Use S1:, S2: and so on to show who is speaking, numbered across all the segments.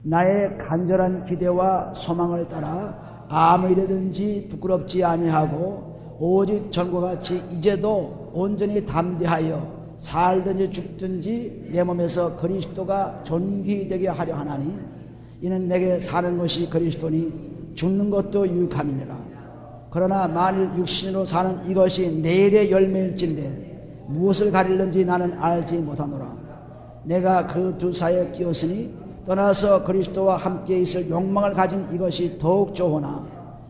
S1: 나의 간절한 기대와 소망을 따라 아무 일이든지 부끄럽지 아니하고 오직 전과 같이 이제도 온전히 담대하여 살든지 죽든지 내 몸에서 그리스도가 존귀되게 하려 하나니 이는 내게 사는 것이 그리스도니 죽는 것도 유익함이니라. 그러나 만일 육신으로 사는 이것이 내일의 열매일진데 무엇을 가리는지 나는 알지 못하노라. 내가 그 두 사이에 끼었으니 떠나서 그리스도와 함께 있을 욕망을 가진 이것이 더욱 좋으나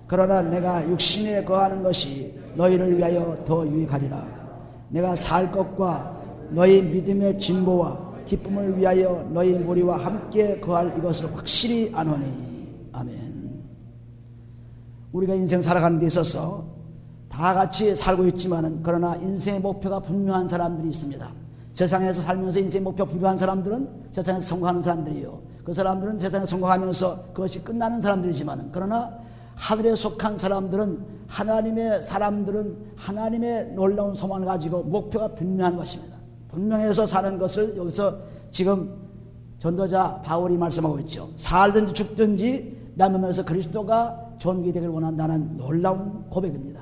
S1: 그러나 내가 육신에 거하는 것이 너희를 위하여 더 유익하리라. 내가 살 것과 너희 믿음의 진보와 기쁨을 위하여 너희 무리와 함께 거할 이것을 확실히 아노니. 아멘. 우리가 인생 살아가는 데 있어서 다 같이 살고 있지만은 그러나 인생의 목표가 분명한 사람들이 있습니다. 세상에서 살면서 인생의 목표가 분명한 사람들은 세상에서 성공하는 사람들이요. 그 사람들은 세상에 성공하면서 그것이 끝나는 사람들이지만은 그러나 하늘에 속한 사람들은 하나님의 놀라운 소망을 가지고 목표가 분명한 것입니다. 분명해서 사는 것을 여기서 지금 전도자 바울이 말씀하고 있죠. 살든지 죽든지 남으면서 그리스도가 존귀되기를 원한다는 놀라운 고백입니다.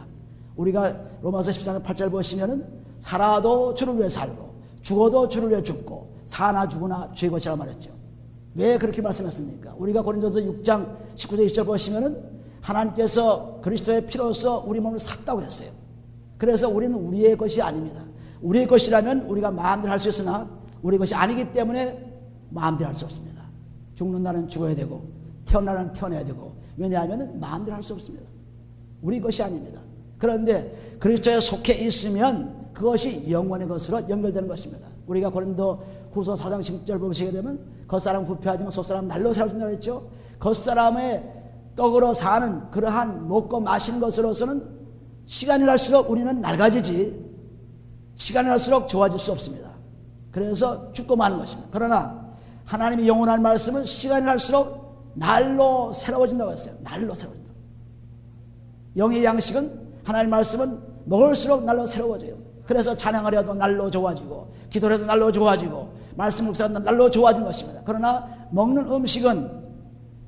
S1: 우리가 로마서 14장 8절 보시면은 살아도 주를 위해 살고 죽어도 주를 위해 죽고 사나 죽으나 주의 것이라고 말했죠. 왜 그렇게 말씀했습니까? 우리가 고린도서 6장 19절 20절 보시면은 하나님께서 그리스도의 피로서 우리 몸을 샀다고 했어요. 그래서 우리는 우리의 것이 아닙니다. 우리의 것이라면 우리가 마음대로 할 수 있으나 우리의 것이 아니기 때문에 마음대로 할 수 없습니다. 죽는 날은 죽어야 되고 태어나는 날은 태어나야 되고 왜냐하면 마음대로 할 수 없습니다. 우리 것이 아닙니다. 그런데 그리스도에 속해 있으면 그것이 영원의 것으로 연결되는 것입니다. 우리가 고린도 후서 4장 10절 보시게 되면 겉사람 후패하지만 속사람 날로 살아준다고 했죠. 겉사람의 떡으로 사는 그러한 먹고 마시는 것으로서는 시간이 갈수록 우리는 낡아지지 시간이 갈수록 좋아질 수 없습니다. 그래서 죽고 마는 것입니다. 그러나 하나님의 영원한 말씀은 시간이 갈수록 날로 새로워진다고 했어요. 날로 새로워진다. 영의 양식은 하나님의 말씀은 먹을수록 날로 새로워져요. 그래서 찬양을 해도 날로 좋아지고 기도를 해도 날로 좋아지고 말씀 묵상도 날로 좋아진 것입니다. 그러나 먹는 음식은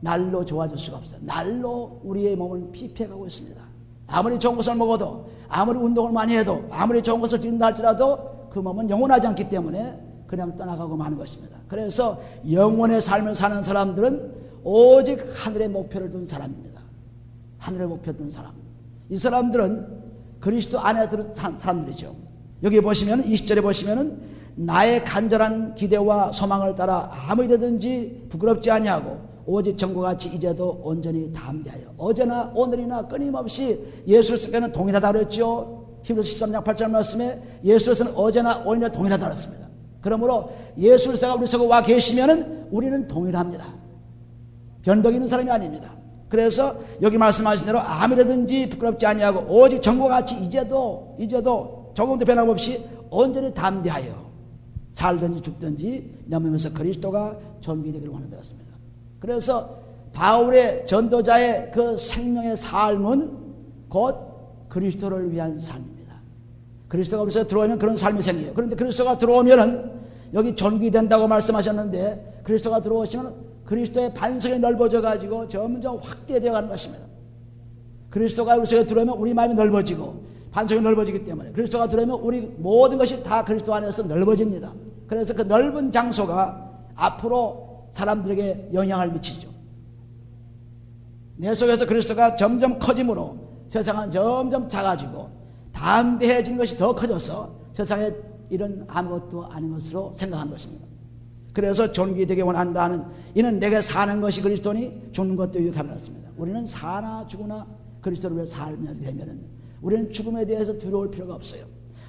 S1: 날로 좋아질 수가 없어요. 날로 우리의 몸은 피폐해가고 있습니다. 아무리 좋은 것을 먹어도 아무리 운동을 많이 해도 아무리 좋은 것을 드린다 할지라도 그 몸은 영원하지 않기 때문에 그냥 떠나가고 마는 것입니다. 그래서 영원의 삶을 사는 사람들은 오직 하늘의 목표를 둔 사람입니다. 하늘의 목표를 둔 사람. 이 사람들은 그리스도 안에 들은 사람들이죠. 여기 보시면 20절에 보시면은 나의 간절한 기대와 소망을 따라 아무 일이든지 부끄럽지 아니하고 오직 전과 같이 이제도 온전히 담대하여 어제나 오늘이나 끊임없이 예수께서는 동일하다 그랬죠. 히브리서 13장 8절 말씀에 예수께서는 어제나 오늘이나 동일하다 그랬습니다. 그러므로 예수께서가 우리 속에 와 계시면은 우리는 동일합니다. 변덕이 있는 사람이 아닙니다. 그래서 여기 말씀하신 대로 아무래든지 부끄럽지 아니하고 오직 전과 같이 이제도 조금도 변함없이 온전히 담대하여 살든지 죽든지 넘으면서 그리스도가 존귀되기를 원한다 했습니다. 그래서 바울의 전도자의 그 생명의 삶은 곧 그리스도를 위한 삶입니다. 그리스도가 우리 속에 들어오면 그런 삶이 생겨요. 그런데 그리스도가 들어오면은 여기 존귀된다고 말씀하셨는데 그리스도가 들어오시면 그리스도의 반석이 넓어져 가지고 점점 확대되어 가는 것입니다. 그리스도가 우리 속에 들어오면 우리 마음이 넓어지고 반석이 넓어지기 때문에 그리스도가 들어오면 우리 모든 것이 다 그리스도 안에서 넓어집니다. 그래서 그 넓은 장소가 앞으로 사람들에게 영향을 미치죠. 내 속에서 그리스도가 점점 커짐으로 세상은 점점 작아지고 담대해진 것이 더 커져서 세상에 이런 아무것도 아닌 것으로 생각하는 것입니다. 그래서 존귀되게 원한다는 이는 내게 사는 것이 그리스도니 죽는 것도 유익함이라 했습니다. 우리는 사나 죽으나 그리스도를 위해 살면 되면은 우리는 죽음에 대해서 두려울 필요가 없어요.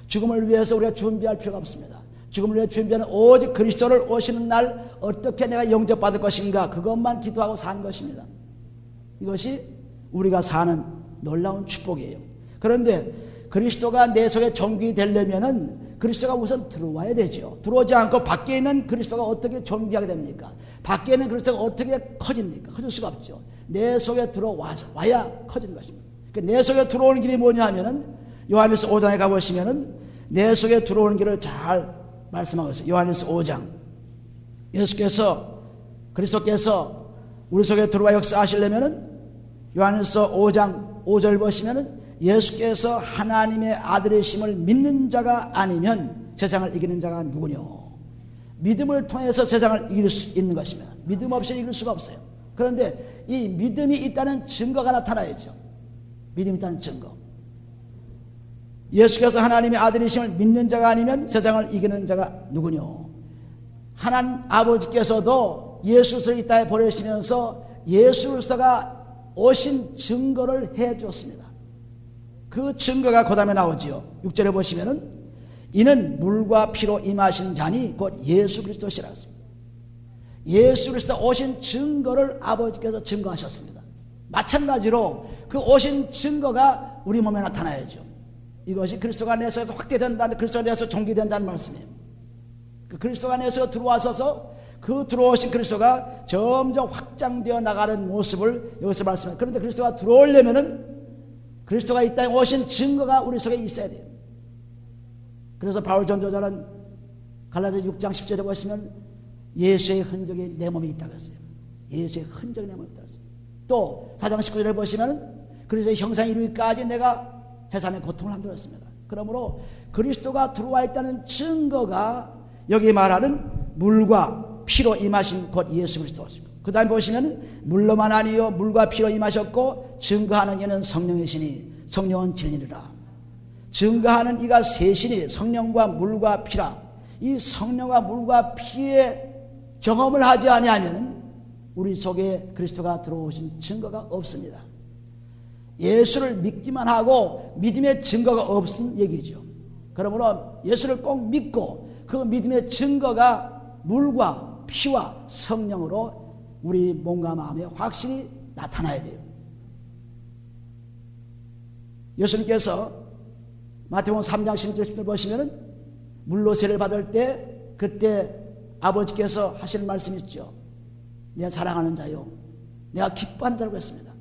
S1: 죽음을 위해서 우리가 준비할 필요가 없습니다. 죽음을 위해 준비하는 오직 그리스도를 오시는 날 어떻게 내가 영접받을 것인가 그것만 기도하고 사는 것입니다. 이것이 우리가 사는 놀라운 축복이에요. 그런데 그리스도가 내 속에 존귀되려면은 그리스도가 우선 들어와야 되죠. 들어오지 않고 밖에 있는 그리스도가 어떻게 존귀하게 됩니까? 밖에 있는 그리스도가 어떻게 커집니까? 커질 수가 없죠. 내 속에 들어와야 커지는 것입니다. 내 속에 들어오는 길이 뭐냐 하면은 요한일서 5장에 가보시면은 내 속에 들어오는 길을 잘 말씀하고 있어요. 요한일서 5장. 그리스도께서 우리 속에 들어와 역사하시려면은 요한일서 5장 5절 보시면은 예수께서 하나님의 아들이심을 믿는 자가 아니면 세상을 이기는 자가 누구뇨? 믿음을 통해서 세상을 이길 수 있는 것입니다. 믿음 없이 이길 수가 없어요. 그런데 이 믿음이 있다는 증거가 나타나야죠. 믿음이 있다는 증거. 예수께서 하나님의 아들이심을 믿는 자가 아니면 세상을 이기는 자가 누구뇨? 하나님 아버지께서도 예수를 이 땅에 보내시면서 예수 그리스도가 오신 증거를 해주었습니다. 그 증거가 그 다음에 나오지요. 6절에 보시면은 이는 물과 피로 임하신 자니 곧 예수 그리스도시라 했습니다. 예수 그리스도 오신 증거를 아버지께서 증거하셨습니다. 마찬가지로 그 오신 증거가 우리 몸에 나타나야죠. 이것이 그리스도가 내 속에서 확대된다는, 그리스도가 내 속에서 종기된다는 말씀이에요. 그 그리스도가 내 속에 들어와서서 그 들어오신 그리스도가 점점 확장되어 나가는 모습을 여기서 말씀해요. 그런데 그리스도가 들어오려면은 그리스도가 이 땅에 오신 증거가 우리 속에 있어야 돼요. 그래서 바울 전도자는 갈라디아 6장 10절에 보시면 예수의 흔적이 내 몸에 있다고 했어요. 예수의 흔적이 내 몸에 있다고 했어요. 또 4장 19절에 보시면 그리스도의 형상이 이루기까지 내가 해산의 고통을 한다했습니다. 그러므로 그리스도가 들어와 있다는 증거가 여기 말하는 물과 피로 임하신 곧 예수 그리스도십니다. 그 다음에 보시면 물로만 아니요 물과 피로 임하셨고 증거하는 이는 성령이시니 성령은 진리라. 증거하는 이가 셋이니 성령과 물과 피라. 이 성령과 물과 피의 경험을 하지 아니하면 우리 속에 그리스도가 들어오신 증거가 없습니다. 예수를 믿기만 하고 믿음의 증거가 없은 얘기죠. 그러므로 예수를 꼭 믿고 그 믿음의 증거가 물과 피와 성령으로 우리 몸과 마음에 확실히 나타나야 돼요. 예수님께서 마태복음 3장 16절 보시면 물로 세를 받을 때 그때 아버지께서 하시는 말씀이 있죠. 내가 사랑하는 자요 내가 기뻐하는 자라고 했습니다.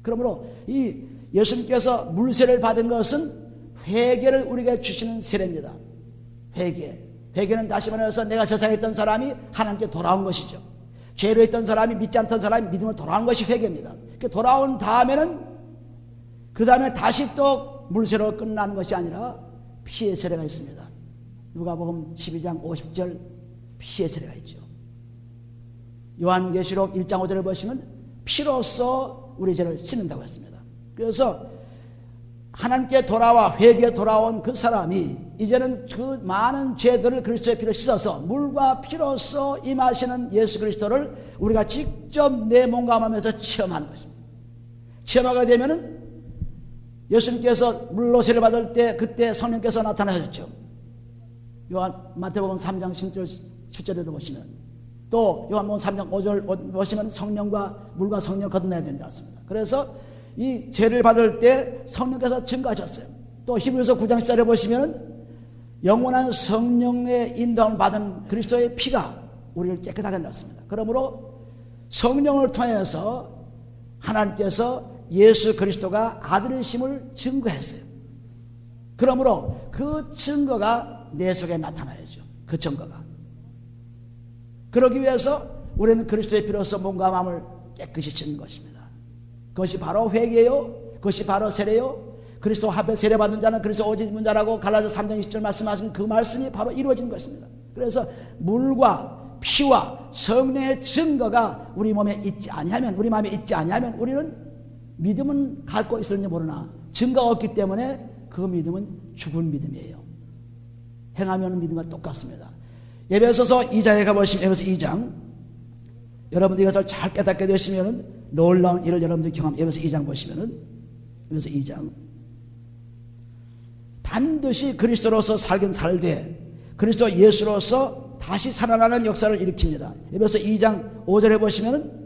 S1: 그러므로 이 예수님께서 물세를 받은 것은 회개를 우리에게 주시는 세례입니다. 회개는 다시 말해서 내가 세상에 있던 사람이 하나님께 돌아온 것이죠. 죄로 있던 사람이 믿지 않던 사람이 믿음으로 돌아온 것이 회개입니다. 돌아온 다음에는 그 다음에 다시 또 물세로 끝나는 것이 아니라 피의 세례가 있습니다. 누가복음 12장 50절 피의 세례가 있죠. 요한계시록 1장 5절을 보시면 피로써 우리 죄를 씻는다고 했습니다. 그래서 하나님께 돌아와 회개에 돌아온 그 사람이 이제는 그 많은 죄들을 그리스도의 피로 씻어서 물과 피로써 임하시는 예수 그리스도를 우리가 직접 내 몸과 마음에서 체험하는 것입니다. 체험하게 되면은 예수님께서 물로 세례 받을 때 그때 성령께서 나타나셨죠. 마태복음 3장 10절에도 보시면 또 요한복음 3장 5절 보시면 성령과 물과 성령 거듭나야 된다 했습니다. 그래서 이 세례를 받을 때 성령께서 증거하셨어요. 또 히브리서 9장 14절에 보시면 영원한 성령의 인도함을 받은 그리스도의 피가 우리를 깨끗하게 한다 했습니다. 그러므로 성령을 통해서 하나님께서 예수 그리스도가 아들이심을 증거했어요. 그러므로 그 증거가 내 속에 나타나야죠. 그 증거가. 그러기 위해서 우리는 그리스도의 피로서 몸과 마음을 깨끗이 씻는 것입니다. 그것이 바로 회개요. 그것이 바로 세례요. 그리스도 앞에 세례받은 자는 그리스도 오직 입은 자라고 갈라디아 3장 20절 말씀하신 그 말씀이 바로 이루어진 것입니다. 그래서 물과 피와 성령의 증거가 우리 몸에 있지 아니하면, 우리 마음에 있지 아니하면 우리는 믿음은 갖고 있을지 모르나 증거가 없기 때문에 그 믿음은 죽은 믿음이에요. 행하면 믿음과 똑같습니다. 에베소서 2장에 가보시면 에베소 2장 여러분들이 이것을 잘 깨닫게 되시면 놀라운 일을 여러분들이 경험. 에베소 2장 보시면은 에베소 2장 반드시 그리스도로서 살긴 살되 그리스도 예수로서 다시 살아나는 역사를 일으킵니다. 에베소 2장 5절에 보시면은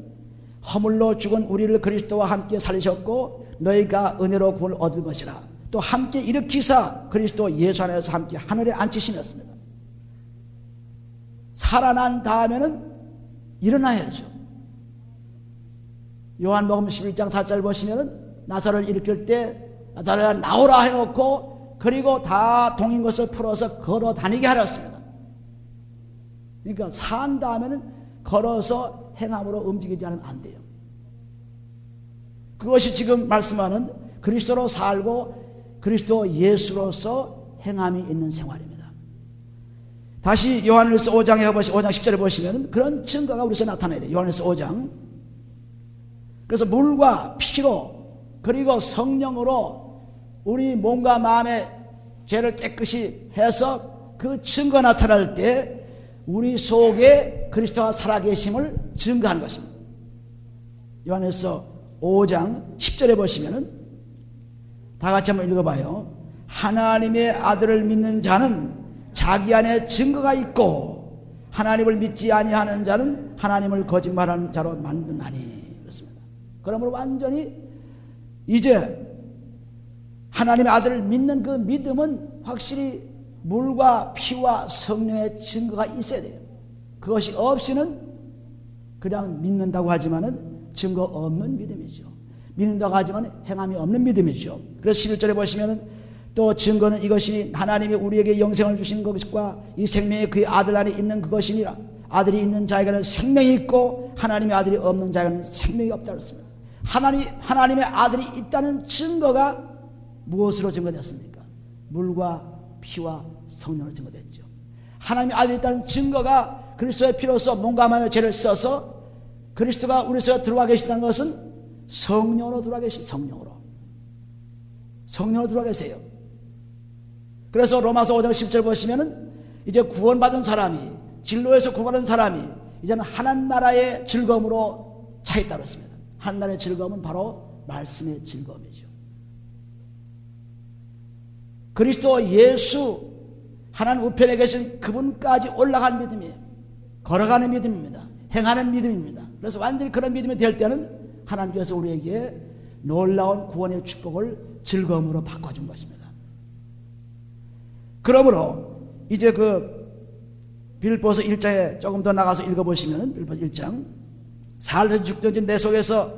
S1: 허물로 죽은 우리를 그리스도와 함께 살리셨고 너희가 은혜로 구원을 얻을 것이라. 또 함께 일으키사 그리스도 예수 안에서 함께 하늘에 앉히시렸습니다. 살아난 다음에는 일어나야죠. 요한복음 11장 4절 보시면은 나사로를 일으킬 때 나사로야 나오라 해놓고 그리고 다 동인 것을 풀어서 걸어 다니게 하였습니다. 그러니까 산 다음에는 걸어서 행함으로 움직이지 않으면 안 돼요. 그것이 지금 말씀하는 그리스도로 살고 그리스도 예수로서 행함이 있는 생활입니다. 다시 요한일서 5장 10절에 보시면 그런 증거가 우리에서 나타나야 돼요. 요한일서 5장. 그래서 물과 피로 그리고 성령으로 우리 몸과 마음의 죄를 깨끗이 해서 그 증거 나타날 때 우리 속에 그리스도가 살아계심을 증거하는 것입니다. 요한일서 5장 10절에 보시면은 다 같이 한번 읽어봐요. 하나님의 아들을 믿는 자는 자기 안에 증거가 있고 하나님을 믿지 아니하는 자는 하나님을 거짓말하는 자로 만드나니. 그렇습니다. 그러므로 완전히 이제 하나님의 아들을 믿는 그 믿음은 확실히 물과 피와 성령의 증거가 있어야 돼요. 그것이 없이는 그냥 믿는다고 하지만은 증거 없는 믿음이죠. 믿는다고 하지만 행함이 없는 믿음이죠. 그래서 11절에 보시면은 또 증거는 이것이 하나님이 우리에게 영생을 주신 것과 이 생명이 그의 아들 안에 있는 그것이니라. 아들이 있는 자에게는 생명이 있고 하나님의 아들이 없는 자에게는 생명이 없다고 했습니다. 하나님의 아들이 있다는 증거가 무엇으로 증거됐습니까? 물과 피와 성령으로 증거됐죠. 하나님의 아들이 있다는 증거가 그리스도의 피로서 몸과 마음의 죄를 써서 그리스도가 우리 속에 들어와 계신다는 것은 성령으로 들어와 계십니다. 성령으로 들어와 계세요. 그래서 로마서 5장 10절 보시면은 이제 구원받은 사람이 진로에서 구원받은 사람이 이제는 하나님 나라의 즐거움으로 차 있다고 했습니다. 하나님 나라의 즐거움은 바로 말씀의 즐거움이죠. 그리스도 예수 하나님 우편에 계신 그분까지 올라간 믿음이에요. 걸어가는 믿음입니다. 행하는 믿음입니다. 그래서 완전히 그런 믿음이 될 때는 하나님께서 우리에게 놀라운 구원의 축복을 즐거움으로 바꿔준 것입니다. 그러므로 이제 그 빌립보서 1장에 조금 더 나가서 읽어보시면 빌립보서 1장 살든지 죽든지 내 속에서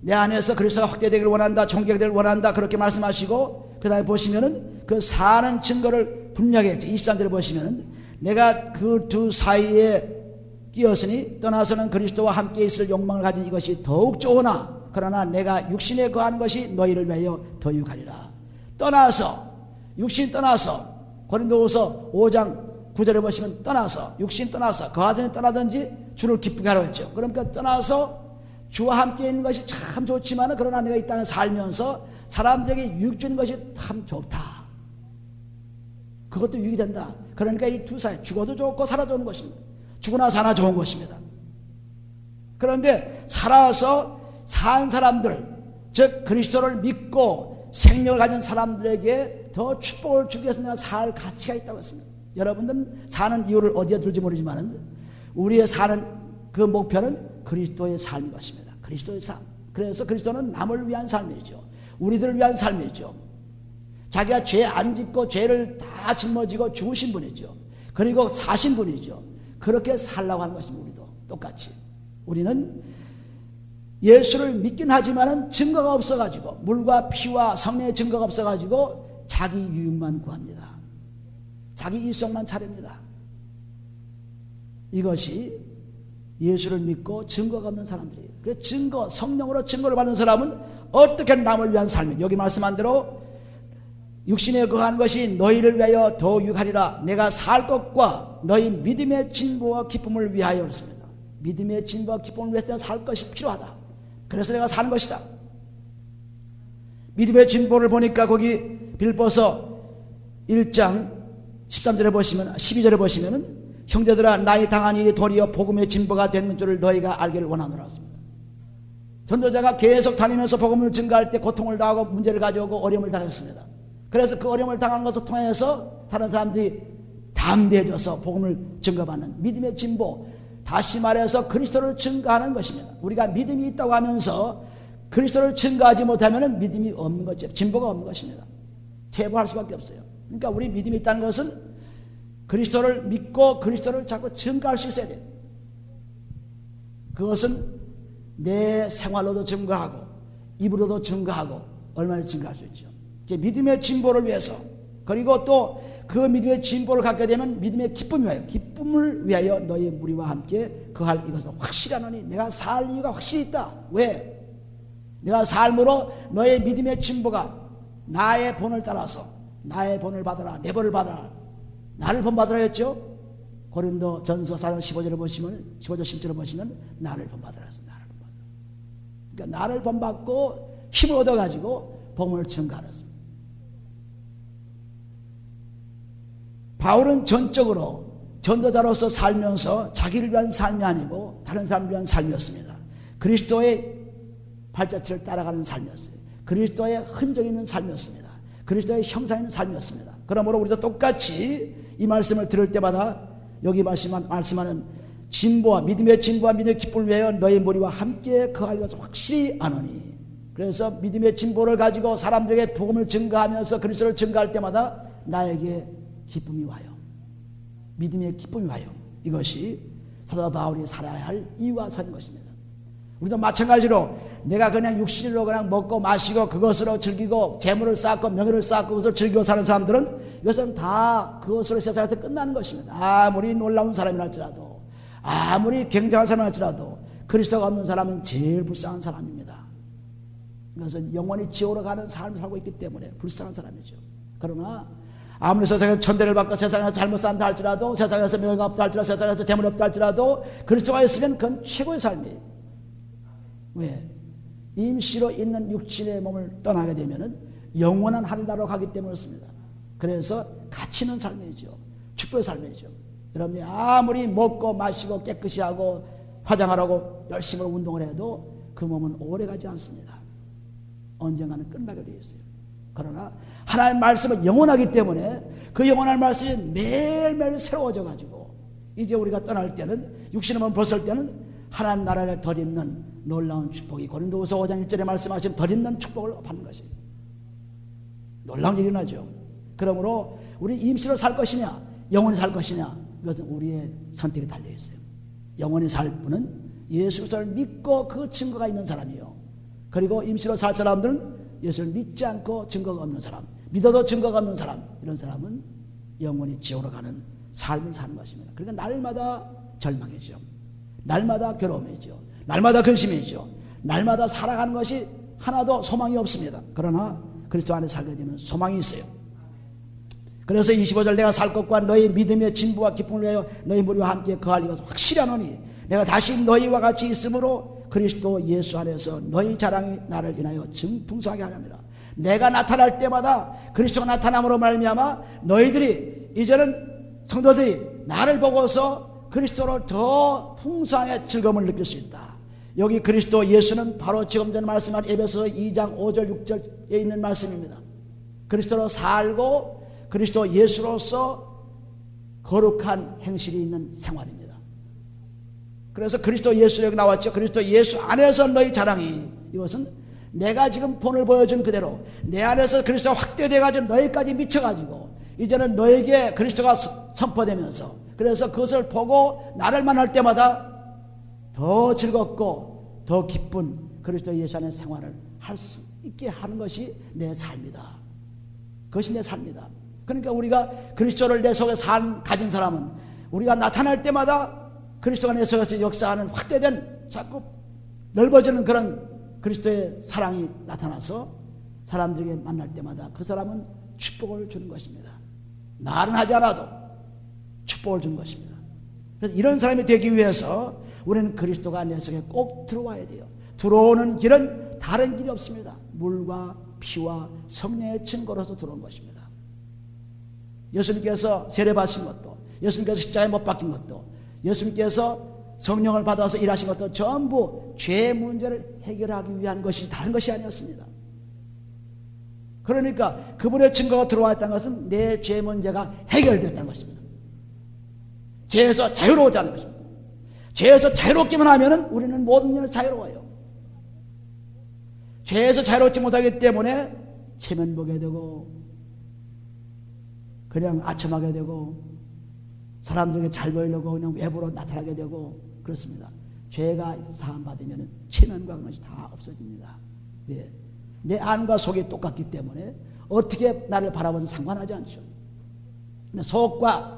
S1: 내 안에서 그리스도가 확대되기를 원한다, 존경되기를 원한다 그렇게 말씀하시고 그 다음에 보시면은 그 사는 증거를 분명히 했죠. 23절에 보시면은 내가 그 두 사이에 끼었으니 떠나서는 그리스도와 함께 있을 욕망을 가진 이것이 더욱 좋으나 그러나 내가 육신에 거하는 것이 너희를 위하여 더 유익하리라. 육신 떠나서 고린도후서 5장 9절에 보시면 떠나서 육신 떠나서 거하든지 떠나든지 주를 기쁘게 하라고 했죠. 그러니까 떠나서 주와 함께 있는 것이 참 좋지만 그러나 내가 이 땅에 살면서 사람들에게 유익 주는 것이 참 좋다. 그것도 유익이 된다. 그러니까 이 두 사이 죽어도 좋고 살아도 좋은 것입니다. 죽으나 사나 좋은 것입니다. 그런데 살아서 산 사람들, 즉 그리스도를 믿고 생명을 가진 사람들에게 더 축복을 주기 위해서 내가 살 가치가 있다고 했습니다. 여러분들은 사는 이유를 어디에 둘지 모르지만 우리의 사는 그 목표는 그리스도의 삶인 것입니다. 그리스도의 삶. 그래서 그리스도는 남을 위한 삶이죠. 우리들을 위한 삶이죠. 자기가 죄 안 짓고 죄를 다 짊어지고 죽으신 분이죠. 그리고 사신 분이죠. 그렇게 살라고 하는 것입니다. 우리도 똑같이. 우리는 예수를 믿긴 하지만 증거가 없어가지고 물과 피와 성령의 증거가 없어가지고 자기 유익만 구합니다. 자기 이성만 차립니다. 이것이 예수를 믿고 증거가 없는 사람들이에요. 그래서 성령으로 증거를 받는 사람은 어떻게 남을 위한 삶이 여기 말씀한 대로 육신에 거하는 것이 너희를 위하여 더 유익하리라. 내가 살 것과 너희 믿음의 진보와 기쁨을 위하여 그렇습니다. 믿음의 진보와 기쁨을 위해서 내가 살 것이 필요하다. 그래서 내가 사는 것이다. 믿음의 진보를 보니까 거기 빌립보서 1장 13절에 보시면 12절에 보시면은 형제들아 나의 당한 일이 도리어 복음의 진보가 되는 줄을 너희가 알기를 원하노라 했습니다. 전도자가 계속 다니면서 복음을 증거할 때 고통을 당하고 문제를 가져오고 어려움을 당했습니다. 그래서 그 어려움을 당하는 것을 통해서 다른 사람들이 담대해져서 복음을 증거받는 믿음의 진보, 다시 말해서 그리스도를 증거하는 것입니다. 우리가 믿음이 있다고 하면서 그리스도를 증거하지 못하면 믿음이 없는 거죠. 진보가 없는 것입니다. 퇴보할 수밖에 없어요. 그러니까 우리 믿음이 있다는 것은 그리스도를 믿고 그리스도를 자꾸 증거할 수 있어야 돼요. 그것은 내 생활로도 증거하고 입으로도 증거하고 얼마나 증거할 수 있죠. 믿음의 진보를 위해서 그리고 또 그 믿음의 진보를 갖게 되면 믿음의 기쁨이 와요. 기쁨을 위하여 너희 무리와 함께 거할 이것은 확실하노니 내가 살 이유가 확실히 있다. 왜? 내가 삶으로 너의 믿음의 진보가 나의 본을 따라서 나의 본을 받아라. 내 본을 받아라. 나를 본받으라 했죠. 고린도 전서 4장 15절을 보시면 15절 10절을 보시면 나를 본받으라 했어요. 나를 본받으라. 그러니까 나를 본받고 힘을 얻어가지고 복음을 증가하였습니다. 바울은 전적으로 전도자로서 살면서 자기를 위한 삶이 아니고 다른 사람을 위한 삶이었습니다. 그리스도의 발자취를 따라가는 삶이었어요. 그리스도의 흔적이 있는 삶이었습니다. 그리스도의 형상이 있는 삶이었습니다. 그러므로 우리도 똑같이 이 말씀을 들을 때마다 여기 말씀하는 진보와 믿음의 진보와 믿음의 기쁨을 위하여 너희 무리와 함께 거할 것을 확실히 아노니. 그래서 믿음의 진보를 가지고 사람들에게 복음을 증가하면서 그리스도를 증가할 때마다 나에게 기쁨이 와요. 믿음의 기쁨이 와요. 이것이 사도 바울이 살아야 할 이유가 선 것입니다. 우리도 마찬가지로 내가 그냥 육신으로 그냥 먹고 마시고 그것으로 즐기고 재물을 쌓고 명예를 쌓고 그것을 즐기고 사는 사람들은 이것은 다 그것으로 세상에서 끝나는 것입니다. 아무리 놀라운 사람이라 할지라도 아무리 굉장한 사람이라 할지라도 그리스도가 없는 사람은 제일 불쌍한 사람입니다. 이것은 영원히 지옥으로 가는 삶을 살고 있기 때문에 불쌍한 사람이죠. 그러나 아무리 세상에서 천대를 받고 세상에서 잘못 산다 할지라도 세상에서 명예가 없다 할지라도 세상에서 재물이 없다 할지라도 그리스도가 있으면 그건 최고의 삶이에요. 왜? 임시로 있는 육신의 몸을 떠나게 되면은 영원한 하늘나라로 가기 때문에 그렇습니다. 그래서 가치 있는 삶이죠. 축복의 삶이죠. 여러분이 아무리 먹고 마시고 깨끗이 하고 화장하라고 열심히 운동을 해도 그 몸은 오래 가지 않습니다. 언젠가는 끝나게 되어 있어요. 그러나 하나님의 말씀은 영원하기 때문에 그 영원한 말씀이 매일매일 새로워져 가지고 이제 우리가 떠날 때는 육신의 몸을 벗을 때는 하나님 나라를 덧입는 놀라운 축복이 고린도후서 5장 1절에 말씀하신 덧입는 축복을 받는 것입니다. 놀라운 일이 나죠. 그러므로 우리 임시로 살 것이냐 영원히 살 것이냐 이것은 우리의 선택에 달려있어요. 영원히 살 분은 예수 그리스도를 믿고 그 증거가 있는 사람이요. 그리고 임시로 살 사람들은 예수를 믿지 않고 증거가 없는 사람, 믿어도 증거가 없는 사람, 이런 사람은 영원히 지옥으로 가는 삶을 사는 것입니다. 그러니까 날마다 절망이죠. 날마다 괴로움이죠. 날마다 근심이죠. 날마다 살아가는 것이 하나도 소망이 없습니다. 그러나 그리스도 안에 살게 되면 소망이 있어요. 그래서 25절 내가 살 것과 너희 믿음의 진보와 기쁨을 위하여 너희 무리와 함께 거할 이것을 확실히 하노니 내가 다시 너희와 같이 있으므로 그리스도 예수 안에서 너희 자랑이 나를 인하여 증풍성하게 하렵니다. 내가 나타날 때마다 그리스도가 나타남으로 말미암아 너희들이 이제는 성도들이 나를 보고서 그리스도로 더 풍성하게 즐거움을 느낄 수 있다. 여기 그리스도 예수는 바로 지금 전에 말씀한 에베소 2장 5절 6절에 있는 말씀입니다. 그리스도로 살고 그리스도 예수로서 거룩한 행실이 있는 생활입니다. 그래서 그리스도 예수 여기 나왔죠. 그리스도 예수 안에서 너희 자랑이, 이것은 내가 지금 본을 보여준 그대로 내 안에서 그리스도가 확대돼가지고 너희까지 미쳐가지고 이제는 너에게 그리스도가 선포되면서 그래서 그것을 보고 나를 만날 때마다 더 즐겁고 더 기쁜 그리스도 예수 안의 생활을 할 수 있게 하는 것이 내 삶이다. 그것이 내 삶이다. 그러니까 우리가 그리스도를 내 속에 가진 사람은 우리가 나타날 때마다 그리스도가 내 속에서 역사하는 확대된 자꾸 넓어지는 그런 그리스도의 사랑이 나타나서 사람들에게 만날 때마다 그 사람은 축복을 주는 것입니다. 말은 하지 않아도 축복을 주는 것입니다. 그래서 이런 사람이 되기 위해서 우리는 그리스도가 내 속에 꼭 들어와야 돼요. 들어오는 길은 다른 길이 없습니다. 물과 피와 성령의 증거로서 들어온 것입니다. 예수님께서 세례받으신 것도, 예수님께서 십자가에 못 박힌 것도, 예수님께서 성령을 받아서 일하신 것도 전부 죄 문제를 해결하기 위한 것이 다른 것이 아니었습니다. 그러니까 그분의 증거가 들어왔다는 것은 내 죄 문제가 해결됐다는 것입니다. 죄에서 자유로웠다는 것입니다. 죄에서 자유롭기만 하면 우리는 모든 면에서 자유로워요. 죄에서 자유롭지 못하기 때문에 체면 보게 되고 그냥 아첨하게 되고 사람들에게 잘 보이려고 그냥 외부로 나타나게 되고 그렇습니다. 죄가 사함받으면 체면과 그것이 다 없어집니다. 왜? 내 안과 속이 똑같기 때문에 어떻게 나를 바라보든 상관하지 않죠. 근데 속과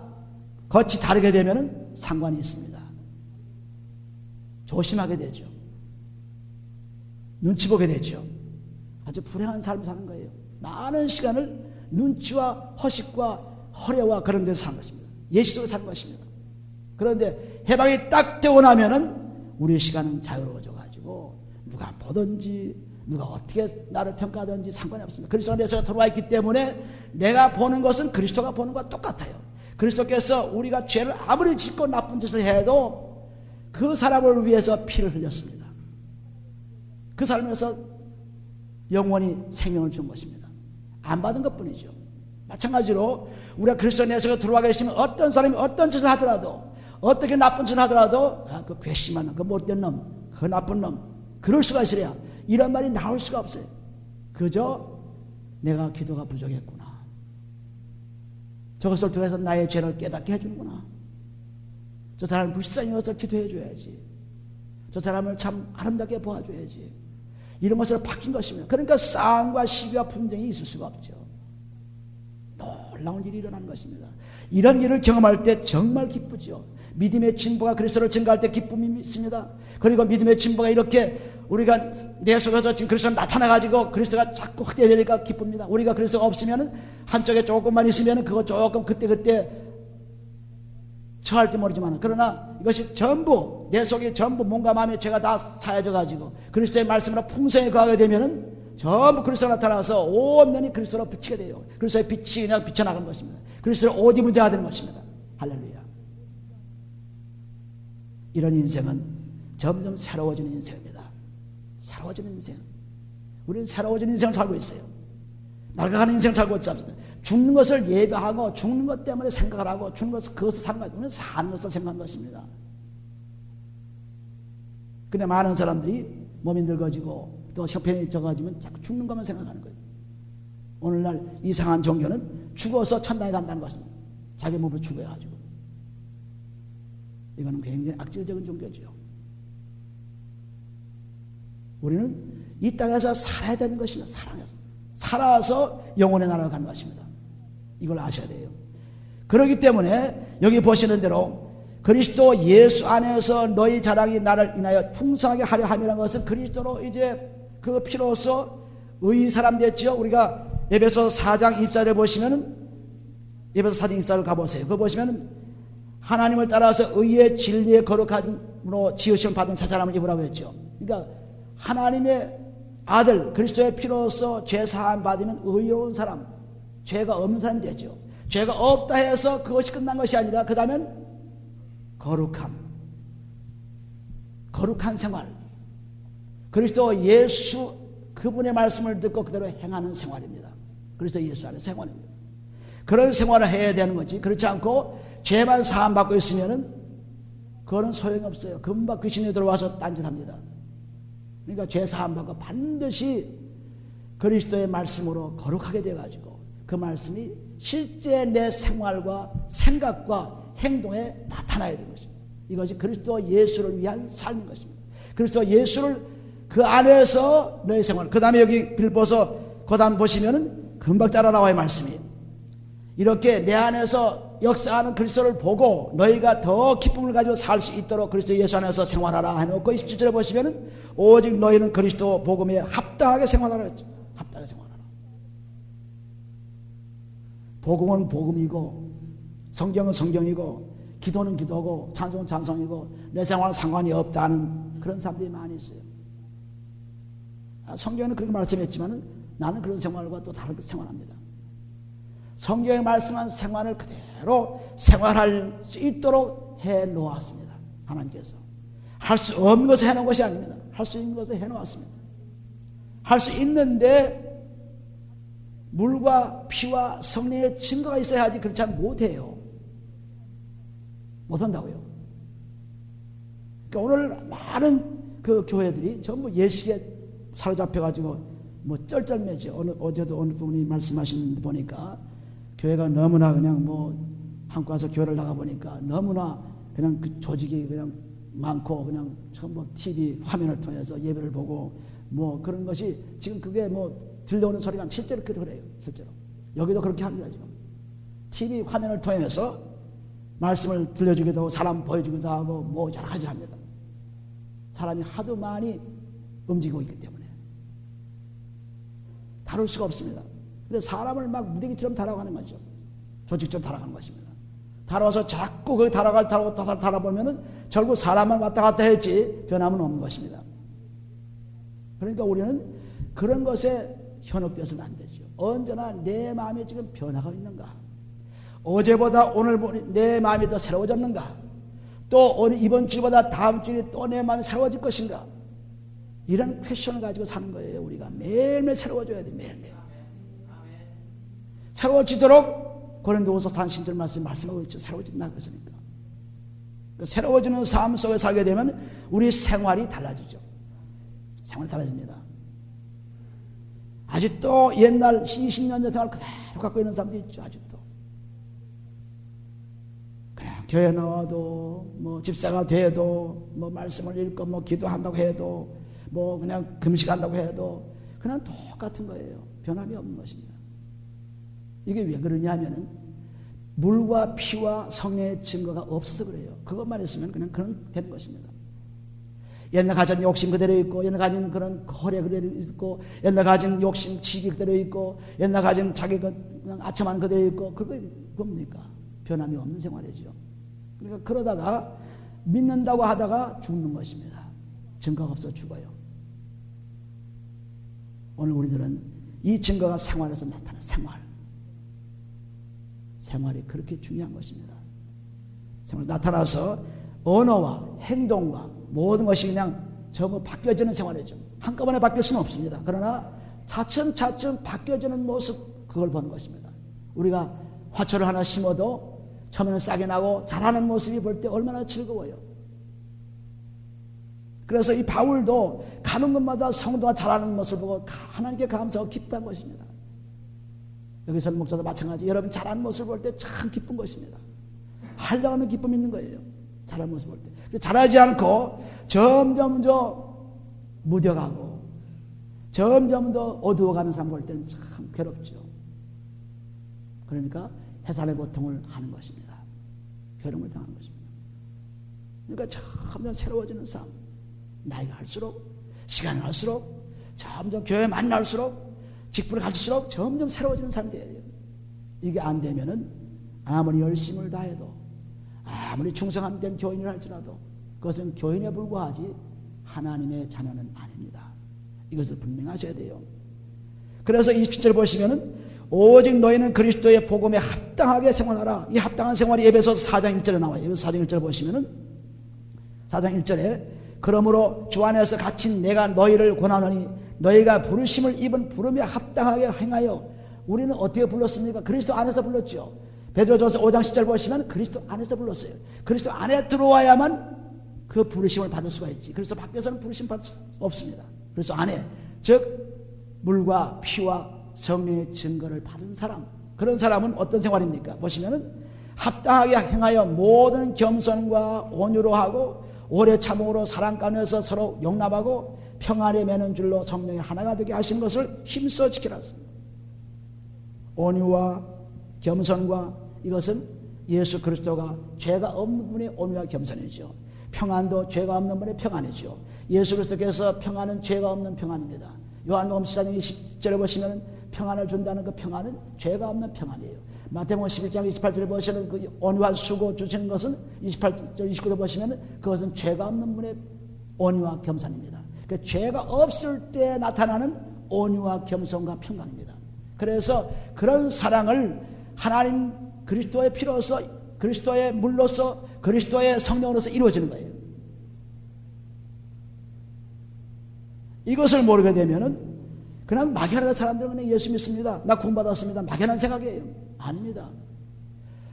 S1: 겉이 다르게 되면 상관이 있습니다. 조심하게 되죠. 눈치 보게 되죠. 아주 불행한 삶을 사는 거예요. 많은 시간을 눈치와 허식과 허례와 그런 데서 사는 것입니다. 예시 속에 사는 것입니다. 그런데 해방이 딱 되고 나면은 우리의 시간은 자유로워져 가지고 누가 보든지 누가 어떻게 나를 평가하든지 상관이 없습니다. 그리스도 안에서 들어와 있기 때문에 내가 보는 것은 그리스도가 보는 것과 똑같아요. 그리스도께서 우리가 죄를 아무리 짓고 나쁜 짓을 해도 그 사람을 위해서 피를 흘렸습니다. 그 사람에서 영원히 생명을 준 것입니다. 안 받은 것뿐이죠. 마찬가지로 우리가 그리스도 안에서 들어와 계시면 어떤 사람이 어떤 짓을 하더라도 어떻게 나쁜 짓을 하더라도 그 괘씸한 놈, 그 못된 놈, 그 나쁜 놈 그럴 수가 있으랴 이런 말이 나올 수가 없어요. 그저 내가 기도가 부족했구나. 저것을 통해서 나의 죄를 깨닫게 해주는구나. 저 사람을 불쌍히 여겨서 기도해 줘야지. 저 사람을 참 아름답게 보아줘야지. 이런 것으로 바뀐 것입니다. 그러니까 싸움과 시기와 분쟁이 있을 수가 없죠. 놀라운 일이 일어나는 것입니다. 이런 일을 경험할 때 정말 기쁘죠. 믿음의 진보가 그리스도를 증거할 때 기쁨이 있습니다. 그리고 믿음의 진보가 이렇게 우리가 내 속에서 지금 그리스도가 나타나가지고 그리스도가 자꾸 확대되니까 기쁩니다. 우리가 그리스도가 없으면 한쪽에 조금만 있으면 그거 조금 그때 처할지 모르지만 그러나 이것이 전부 내 속에 전부 몸과 마음의 죄가 다 사해져 가지고 그리스도의 말씀으로 풍성히 거하게 되면은 전부 그리스도가 나타나서 온 면이 그리스도로 비치게 돼요. 그리스도의 빛이 그냥 비쳐나가는 것입니다. 그리스도의 옷 입은 자가 되는 것입니다. 할렐루야. 이런 인생은 점점 새로워지는 인생입니다. 새로워지는 인생. 우리는 새로워지는 인생을 살고 있어요. 낡아가는 인생을 살고 있지 않습니다. 죽는 것을 예배하고 죽는 것 때문에 생각을 하고 죽는 것을 그것을 사는 것입니다. 우리는 사는 것을 생각하는 것입니다. 근데 많은 사람들이 몸이 늙어지고 또 형편이 적어지면 자꾸 죽는 것만 생각하는 거예요. 오늘날 이상한 종교는 죽어서 천당에 간다는 것입니다. 자기 몸을 죽여가지고. 이거는 굉장히 악질적인 종교죠. 우리는 이 땅에서 살아야 되는 것입니다. 살아서 영혼의 나라로 가는 것입니다. 이걸 아셔야 돼요. 그렇기 때문에 여기 보시는 대로 그리스도 예수 안에서 너희 자랑이 나를 인하여 풍성하게 하려 함이라는 것은 그리스도로 이제 그 피로서 의의 사람 됐죠. 우리가 에베소서 4장 24절을 보시면은 에베소서 4장 24절을 가보세요. 그거 보시면은 하나님을 따라서 의의 진리의 거룩함으로 지으심을 받은 새 사람을 입으라고 했죠. 그러니까 하나님의 아들 그리스도의 피로서 죄 사함 받으면 의로운 사람, 죄가 없는 사람이 되죠. 죄가 없다 해서 그것이 끝난 것이 아니라 그 다음엔 거룩한 생활, 그리스도 예수 그분의 말씀을 듣고 그대로 행하는 생활입니다. 그리스도 예수 안의 생활입니다. 그런 생활을 해야 되는 거지. 그렇지 않고 죄만 사함 받고 있으면은 그거는 소용이 없어요. 금방 귀신이 들어와서 딴짓합니다. 그러니까 죄 사함 받고 반드시 그리스도의 말씀으로 거룩하게 돼가지고 그 말씀이 실제 내 생활과 생각과 행동에 나타나야 되는 것입니다. 이것이 그리스도 예수를 위한 삶인 것입니다. 그리스도 예수를 그 안에서 너의 생활. 그 다음에 여기 빌보서 그 다음 보시면은 금방 따라 나와요 말씀이. 이렇게 내 안에서 역사하는 그리스도를 보고 너희가 더 기쁨을 가지고 살 수 있도록 그리스도 예수 안에서 생활하라 해놓고 27절에 보시면은 오직 너희는 그리스도 복음에 합당하게 생활하라 했죠. 합당하게 생활하라. 복음은 복음이고 성경은 성경이고 기도는 기도고 찬송은 찬송이고 내 생활은 상관이 없다는 그런 사람들이 많이 있어요. 성경은 그렇게 말씀했지만 나는 그런 생활과 또 다르게 생활합니다. 성경에 말씀한 생활을 그대로 생활할 수 있도록 해놓았습니다. 하나님께서 할 수 없는 것을 해놓은 것이 아닙니다. 할 수 있는 것을 해놓았습니다. 할 수 있는데 물과 피와 성령의 증거가 있어야지 그렇지 않으면 못해요. 못한다고요. 그러니까 오늘 많은 그 교회들이 전부 예식에 사로잡혀가지고 뭐 쩔쩔매죠. 어제도 어느 분이 말씀하신 데 보니까 교회가 너무나 그냥 뭐 한국 와서 교회를 나가보니까 너무나 그냥 그 조직이 그냥 많고 그냥 전부 TV 화면을 통해서 예배를 보고 뭐 그런 것이 지금 그게 뭐 들려오는 소리가 실제로 그래요. 실제로. 여기도 그렇게 합니다, 지금. TV 화면을 통해서 말씀을 들려주기도 하고 사람 보여주기도 하고 뭐 여러 가지를 합니다. 사람이 하도 많이 움직이고 있기 때문에 다룰 수가 없습니다. 그래서 사람을 막 무대기처럼 달아가는 거죠. 조직처럼 달아가는 것입니다. 달아와서 자꾸 거기 달아보면은 결국 사람만 왔다 갔다 했지 변함은 없는 것입니다. 그러니까 우리는 그런 것에 현혹되어서는 안 되죠. 언제나 내 마음에 지금 변화가 있는가? 어제보다 오늘 내 마음이 더 새로워졌는가? 또 오늘 이번 주보다 다음 주에 또 내 마음이 새로워질 것인가? 이런 퀘션을 가지고 사는 거예요. 우리가 매일매일 새로워져야 돼. 매일매일. 새로워지도록 고린도후서 10절 말씀하고 있죠. 새로워진다고 했으니까. 새로워지는 삶 속에 살게 되면 우리 생활이 달라지죠. 생활이 달라집니다. 아직도 옛날 20년 전 생활 그대로 갖고 있는 사람도 있죠. 아직도. 그냥 교회 나와도 뭐 집사가 돼도 뭐 말씀을 읽고 뭐 기도한다고 해도 뭐 그냥 금식한다고 해도 그냥 똑같은 거예요. 변함이 없는 것입니다. 이게 왜 그러냐 하면은 물과 피와 성령의 증거가 없어서 그래요. 그것만 있으면 그냥 되는 것입니다. 옛날 가진 욕심 그대로 있고, 옛날 가진 그런 거래 그대로 있고, 옛날 가진 욕심 치기 그대로 있고, 옛날 가진 자기 그냥 아첨한 그대로 있고, 그게 뭡니까? 변함이 없는 생활이죠. 그러니까 그러다가 믿는다고 하다가 죽는 것입니다. 증거가 없어 죽어요. 오늘 우리들은 이 증거가 생활에서 나타나는 생활이 그렇게 중요한 것입니다. 생활 나타나서 언어와 행동과 모든 것이 그냥 전부 바뀌어지는 생활이죠. 한꺼번에 바뀔 수는 없습니다. 그러나 차츰차츰 바뀌어지는 모습, 그걸 보는 것입니다. 우리가 화초를 하나 심어도 처음에는 싹이 나고 자라는 모습이 볼 때 얼마나 즐거워요. 그래서 이 바울도 가는 곳마다 성도가 자라는 모습을 보고 하나님께 감사하고 기뻐한 것입니다. 여기서 목사도 마찬가지. 여러분 자라는 모습을 볼 때 참 기쁜 것입니다. 하려고 하면 기쁨이 있는 거예요. 자라는 모습을 볼 때. 자라지 않고 점점 더 무뎌가고 점점 더 어두워가는 사람 볼 때는 참 괴롭죠. 그러니까 해산의 고통을 하는 것입니다. 괴로움을 당하는 것입니다. 그러니까 점점 새로워지는 삶. 나이가 할수록, 시간이 갈수록, 점점 교회 만날수록, 직분을 가질수록 점점 새로워지는 삶이 돼야 돼요. 이게 안 되면은 아무리 열심을 다해도, 아무리 충성된 교인을 할지라도 그것은 교인에 불과하지 하나님의 자녀는 아닙니다. 이것을 분명하셔야 돼요. 그래서 27절 보시면은 오직 너희는 그리스도의 복음에 합당하게 생활하라. 이 합당한 생활이 에베소서 4장 1절에 나와요. 에베소서 4장 1절 보시면은 4장 1절에 그러므로 주 안에서 갇힌 내가 너희를 권하노니 너희가 부르심을 입은 부름에 합당하게 행하여. 우리는 어떻게 불렀습니까? 그리스도 안에서 불렀죠. 베드로전서 5장 10절 보시면 그리스도 안에서 불렀어요. 그리스도 안에 들어와야만 그 부르심을 받을 수가 있지. 그래서 밖에서는 부르심 받을 수 없습니다. 그래서 안에, 즉 물과 피와 성령의 증거를 받은 사람, 그런 사람은 어떤 생활입니까? 보시면은 합당하게 행하여 모든 겸손과 온유로 하고 오래 참음으로 사랑 가운데서 서로 용납하고 평안에 매는 줄로 성령이 하나가 되게 하신 것을 힘써 지키라. 온유와 겸손과 이것은 예수 그리스도가 죄가 없는 분의 온유와 겸손이죠. 평안도 죄가 없는 분의 평안이죠. 예수 그리스도께서 평안은 죄가 없는 평안입니다. 요한복음 14장 20절에 보시면 평안을 준다는 그 평안은 죄가 없는 평안이에요. 마태복음 11장 28절에 보시면 그 온유한 수고 주시는 것은 28절 29절에 보시면 그것은 죄가 없는 분의 온유와 겸손입니다. 그 죄가 없을 때 나타나는 온유와 겸손과 평강입니다. 그래서 그런 사랑을 하나님 그리스도의 피로서, 그리스도의 물로서, 그리스도의 성령으로서 이루어지는 거예요. 이것을 모르게 되면은 그냥 막연한 사람들은 그냥 예수 믿습니다. 나 구원받았습니다. 막연한 생각이에요. 아닙니다.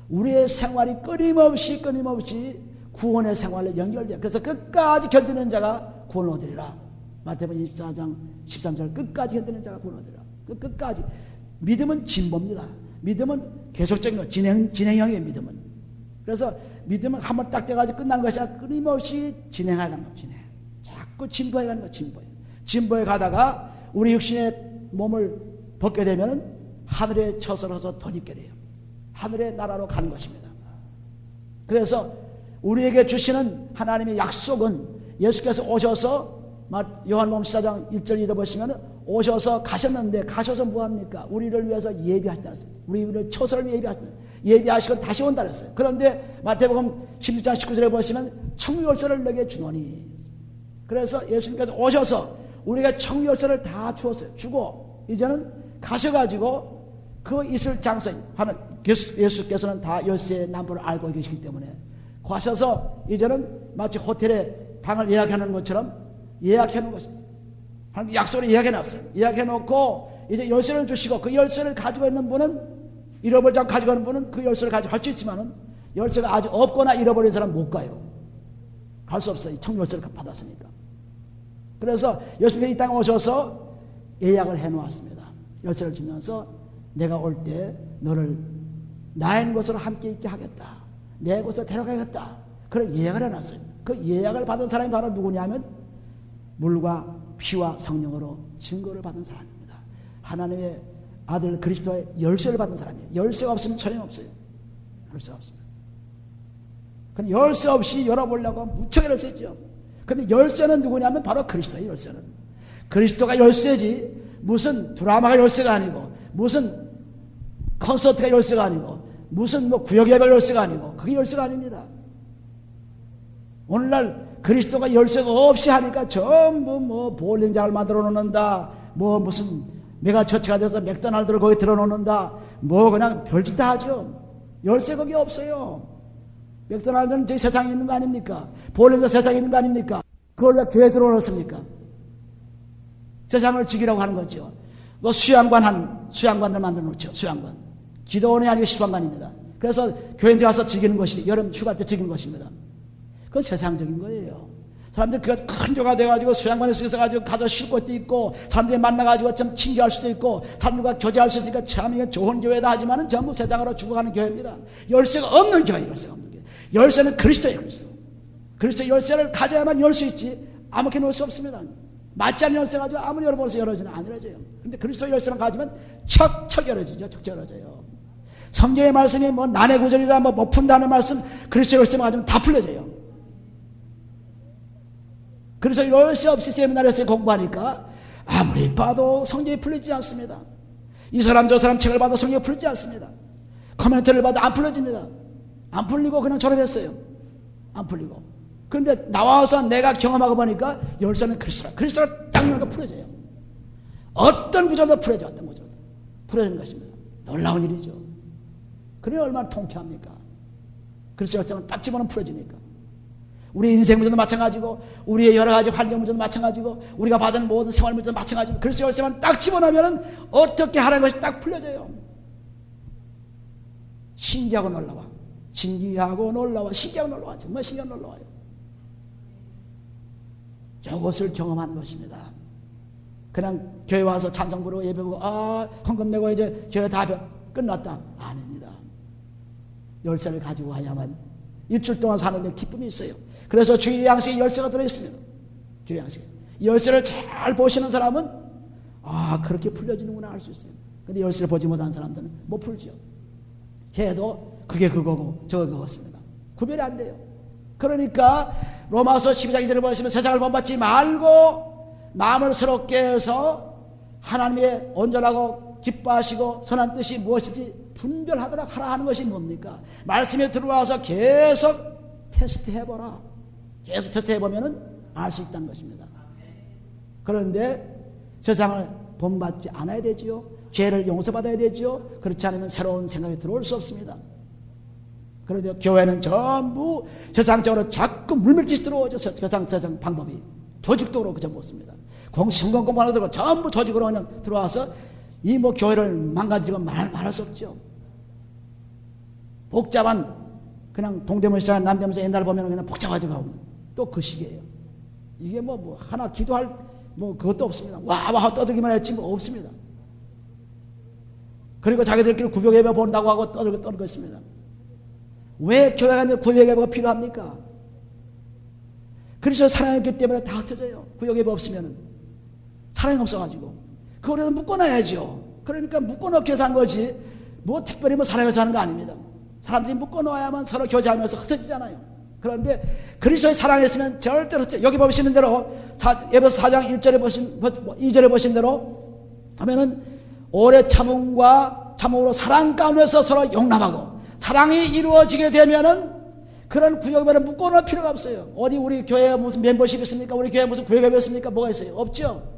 S1: 우리의 생활이 끊임없이 구원의 생활로 연결돼요. 그래서 끝까지 견디는 자가 구원을 얻으리라. 마태복음 24장 13절 끝까지 견디는 자가 구원을 얻으리라. 끝까지. 믿음은 진보입니다. 믿음은 계속적인 거, 진행형이에요. 믿음은. 그래서 믿음은 한번 딱 돼가지고 끝난 것이 아니라 끊임없이 진행해가는 거. 자꾸 진보해가는 거. 진보해 가다가 우리 육신의 몸을 벗게 되면 하늘에 처서러서 덧입게 돼요. 하늘의 나라로 가는 것입니다. 그래서 우리에게 주시는 하나님의 약속은 예수께서 오셔서 요한복음 14장 1절 2절 보시면 오셔서 가셨는데 가셔서 뭐합니까? 우리를 위해서 예비하신다 했어요. 우리를 처소를 예비하신다. 예비하시고 다시 온다 했어요. 그런데 마태복음 16장 19절에 보시면 청유열쇠를 너에게 주노니. 그래서 예수님께서 오셔서 우리가 청유열쇠를 다 주었어요. 주고 이제는 가셔가지고 그 있을 장소 하는 예수께서는 다 열쇠의 남부를 알고 계시기 때문에 가셔서 이제는 마치 호텔에 방을 예약하는 것처럼 예약해 놓은 것입니다. 약속을 예약해 놨어요. 예약해 놓고 이제 열쇠를 주시고 그 열쇠를 가지고 있는 분은 잃어버리지 않고 가지고 있는 분은 그 열쇠를 가지고 갈 수 있지만은 열쇠가 아직 없거나 잃어버린 사람은 못 가요. 갈 수 없어요. 청열쇠를 받았으니까. 그래서 예수님이 이 땅에 오셔서 예약을 해 놓았습니다. 열쇠를 주면서 내가 올 때 너를 나의 곳으로 함께 있게 하겠다. 내 곳으로 데려가겠다. 그런 예약을 해 놨어요. 그 예약을 받은 사람이 바로 누구냐면 물과 피와 성령으로 증거를 받은 사람입니다. 하나님의 아들 그리스도의 열쇠를 받은 사람이에요. 열쇠가 없으면 소용없어요. 열쇠가 없습니다. 근데 열쇠 없이 열어보려고 무척 열쇠 있죠. 근데 열쇠는 누구냐면 바로 그리스도의 열쇠는. 그리스도가 열쇠지 무슨 드라마가 열쇠가 아니고 무슨 콘서트가 열쇠가 아니고 무슨 뭐 구역예배가 열쇠가 아니고 그게 열쇠가 아닙니다. 오늘날 그리스도가 열쇠가 없이 하니까 전부 뭐 볼링장을 만들어 놓는다. 뭐 무슨 메가처치가 돼서 맥도날드를 거기 들어 놓는다. 뭐 그냥 별짓 다 하죠. 열쇠 거기 없어요. 맥도날드는 저기 세상에 있는 거 아닙니까? 볼링도 세상에 있는 거 아닙니까? 그걸 왜 교회에 들어 놓습니까? 세상을 지키라고 하는 거죠. 뭐 수양관들 만들어 놓죠. 수양관. 기도원이 아니고 수양관입니다. 그래서 교회에 가서 즐기는 것이 여름 휴가 때 즐기는 것입니다. 그건 세상적인 거예요. 사람들이 그가 큰 교가 돼가지고 수양관에 쓰여서가지고 가서 쉴 것도 있고 사람들이 만나가지고 좀 친교할 수도 있고 사람들과 교제할 수 있으니까 참 이게 좋은 교회다 하지만은 전부 세상으로 죽어가는 교회입니다. 열쇠가 없는 교회, 열쇠가 없는 교회. 열쇠는 그리스도예요, 그리스도. 그리스도 열쇠를 가져야만 열 수 있지 아무렇게나 열 수 없습니다. 맞지 않는 열쇠 가지고 아무리 열어보면서 열어지는 안 열어져요. 근데 그리스도 열쇠를 가지면 척척 열어지죠. 척척 열어져요. 성경의 말씀이 뭐 난해 구절이다 뭐 푼다는 말씀 그리스도 열쇠만 가지면 다 풀려져요. 그래서 열쇠 없이 세미나리에서 공부하니까 아무리 봐도 성경이 풀리지 않습니다. 이 사람 저 사람 책을 봐도 성경이 풀리지 않습니다. 코멘트를 봐도 안 풀려집니다. 안 풀리고 그냥 졸업했어요. 안 풀리고. 그런데 나와서 내가 경험하고 보니까 열쇠는 그리스도가 딱 열니까 풀려져요. 어떤 구절도 풀려져. 어떤 구절도 풀려지는 것입니다. 놀라운 일이죠. 그래 얼마나 통쾌합니까? 그리스도 열쇠는 딱 집어넣으면 풀려지니까. 우리 인생 문제도 마찬가지고 우리의 여러 가지 환경 문제도 마찬가지고 우리가 받은 모든 생활 문제도 마찬가지고 그리스도 열쇠만 딱 집어넣으면 어떻게 하라는 것이 딱 풀려져요. 신기하고 놀라워. 신기하고 놀라워. 신기하고 놀라워. 정말 신기하고 놀라워요. 저것을 경험하는 것입니다. 그냥 교회 와서 찬송 부르고 예배 보고 헌금 내고 이제 교회 다 끝났다. 아닙니다. 열쇠를 가지고 와야만 일주일 동안 사는데 기쁨이 있어요. 그래서 주일 양식에 열쇠가 들어있습니다. 주일 양식에. 열쇠를 잘 보시는 사람은 그렇게 풀려지는구나 알 수 있어요. 근데 열쇠를 보지 못한 사람들은 못 풀죠. 해도 그게 그거고 저거 그거습니다. 구별이 안 돼요. 그러니까 로마서 12장 2절을 보시면 세상을 본받지 말고 마음을 새롭게 해서 하나님의 온전하고 기뻐하시고 선한 뜻이 무엇인지 분별하도록 하라 하는 것이 뭡니까? 말씀에 들어와서 계속 테스트해보라. 계속 테스트해보면 알 수 있다는 것입니다. 그런데 세상을 본받지 않아야 되지요. 죄를 용서받아야 되지요. 그렇지 않으면 새로운 생각이 들어올 수 없습니다. 그런데 교회는 전부 세상적으로 자꾸 물밀듯이 들어오죠. 세상 방법이. 조직도 그렇고 전부 없습니다. 성경 공부하는 것도 전부 조직으로 그냥 들어와서 이 뭐 교회를 망가지고 말할 수 없죠. 복잡한 그냥 동대문시장 남대문시장 옛날 보면 그냥 복잡하지가 없는 또 그 시기예요. 이게 뭐 하나 기도할 뭐 그것도 없습니다. 와 떠들기만 했지 뭐 없습니다. 그리고 자기들끼리 구역 예배 본다고 하고 떠들고 있습니다. 왜 교회가 있는데 구역 예배가 필요합니까? 그래서 사랑했기 때문에 다 흩어져요. 구역 예배 없으면 사랑이 없어가지고 그거라도 묶어놔야죠. 그러니까 묶어놓기 위해서 한 거지 뭐 특별히 뭐 사랑해서 하는 거 아닙니다. 사람들이 묶어놓아야만 서로 교제하면서 흩어지잖아요. 그런데 그리스도의 사랑했으면 절대로 여기 보시는 대로 에베소 4장 2절에 보신 대로 하면은 오래 참음으로 사랑 가운데서 서로 용납하고 사랑이 이루어지게 되면은 그런 구역에 묶어놓을 필요가 없어요. 어디 우리 교회에 무슨 멤버십이 있습니까? 우리 교회에 무슨 구역이 있습니까? 뭐가 있어요? 없죠.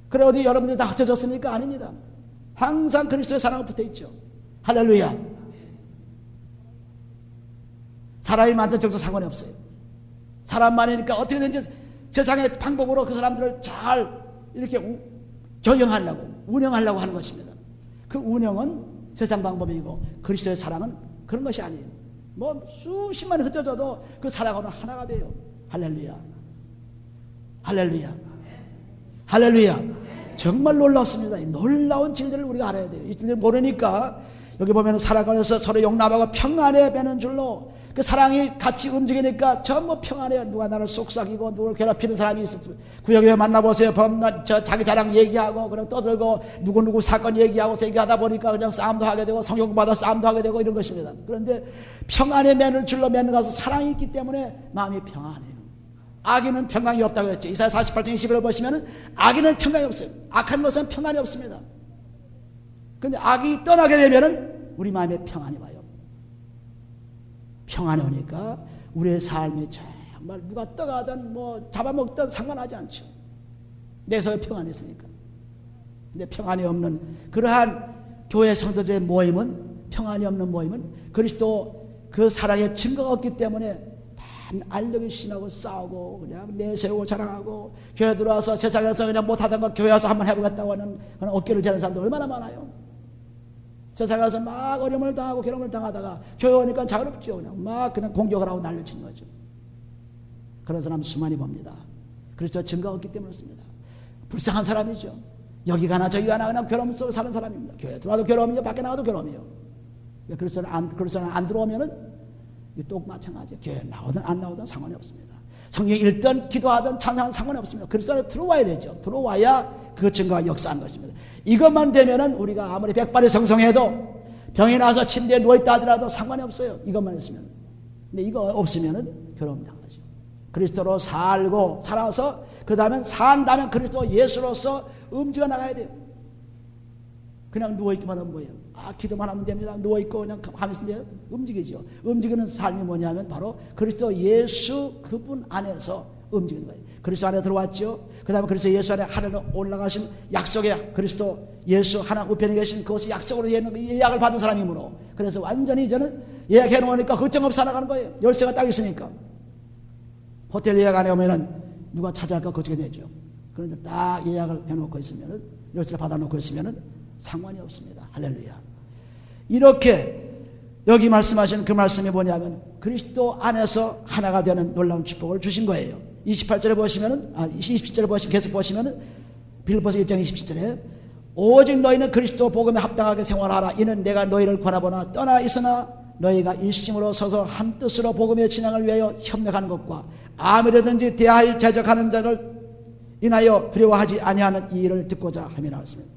S1: 그래 어디 여러분들이 다 흩어졌습니까? 아닙니다. 항상 그리스도의 사랑은 붙어있죠. 할렐루야. 사람이 많든 적든 상관이 없어요. 사람 많으니까 어떻게든지 세상의 방법으로 그 사람들을 잘 이렇게 경영하려고 운영하려고 하는 것입니다. 그 운영은 세상 방법이고 그리스도의 사랑은 그런 것이 아니에요. 뭐 수십만이 흩어져도 그 사랑으로 하나가 돼요. 할렐루야. 할렐루야. 할렐루야. 정말 놀랍습니다. 이 놀라운 진리를 우리가 알아야 돼요. 이 진리를 모르니까 여기 보면 사랑 안에서 서로 용납하고 평안에 배는 줄로 그 사랑이 같이 움직이니까 전부 평안해요. 누가 나를 속삭이고 누구를 괴롭히는 사람이 있었으면 구역에 만나보세요. 자기 자랑 얘기하고 그냥 떠들고 누구 사건 얘기하다 보니까 그냥 싸움도 하게 되고 성경받아 싸움도 하게 되고 이런 것입니다. 그런데 평안의 맨을 줄로 맺는 가서 사랑이 있기 때문에 마음이 평안해요. 악인은 평강이 없다고 했죠. 이사야 48장 21을 보시면 악인은 평강이 없어요. 악한 것은 평안이 없습니다. 그런데 악이 떠나게 되면 우리 마음에 평안이 와요. 평안이 오니까 우리의 삶이 정말 누가 떠가든 뭐 잡아먹든 상관하지 않죠. 내 속에 평안했으니까. 근데 평안이 없는 그러한 교회 성도들의 모임은 평안이 없는 모임은 그리스도 그 사랑의 증거가 없기 때문에 알력이 심하고 싸우고 그냥 내세우고 자랑하고 교회 들어와서 세상에서 그냥 못하던 거 교회 와서 한번 해보겠다고 하는 그런 어깨를 재는 사람들 얼마나 많아요. 세상에서 막 어려움을 당하고 괴로움을 당하다가 교회 오니까 자유롭죠. 그냥 공격을 하고 날려치는 거죠. 그런 사람 수많이 봅니다. 그래서 증거가 없기 때문에 그렇습니다. 불쌍한 사람이죠. 여기 가나 저기 가나 그냥 괴로움 속에 사는 사람입니다. 교회 들어와도 괴로움이요, 밖에 나가도 괴로움이요. 그래서 안 들어오면은 또 마찬가지예요. 교회 나오든 안 나오든 상관이 없습니다. 성경 읽든 기도하든 찬양하든 상관이 없습니다. 그리스도 안에 들어와야 되죠. 들어와야 그 증거가 역사하는 것입니다. 이것만 되면은 우리가 아무리 백발이 성성해도 병이 나서 침대에 누워있다 하더라도 상관이 없어요. 이것만 있으면. 근데 이거 없으면은 괴로움 당하죠. 그리스도로 살아서 그 다음에 산다면 그리스도 예수로서 움직여 나가야 돼요. 그냥 누워있기만 하면 뭐예요? 기도만 하면 됩니다. 누워있고 그냥 하면서 움직이죠. 움직이는 삶이 뭐냐면 바로 그리스도 예수 그분 안에서 움직이는 거예요. 그리스도 안에 들어왔죠. 그 다음에 그리스도 예수 안에 하늘로 올라가신 약속의 그리스도 예수 하나님 우편에 계신 그것이 약속으로 예약을 받은 사람이므로 그래서 완전히 이제는 예약해 놓으니까 걱정 없이 살아가는 거예요. 열쇠가 딱 있으니까. 호텔 예약 안에 오면은 누가 차지할까 걱정이 되죠. 그런데 딱 예약을 해놓고 있으면은 열쇠를 받아놓고 있으면은 상관이 없습니다. 할렐루야. 이렇게 여기 말씀하신 그 말씀이 뭐냐면 그리스도 안에서 하나가 되는 놀라운 축복을 주신 거예요. 28절에 보시면은 27절에 보시면 계속 보시면은 빌립보서 1장 27절에 오직 너희는 그리스도 복음에 합당하게 생활하라. 이는 내가 너희를 권하보나 떠나 있으나 너희가 일심으로 서서 한 뜻으로 복음의 진행을 위하여 협력하는 것과 아무래든지 대하여 제적하는 자를 인하여 두려워하지 아니하는 이 일을 듣고자 하며 나왔습니다.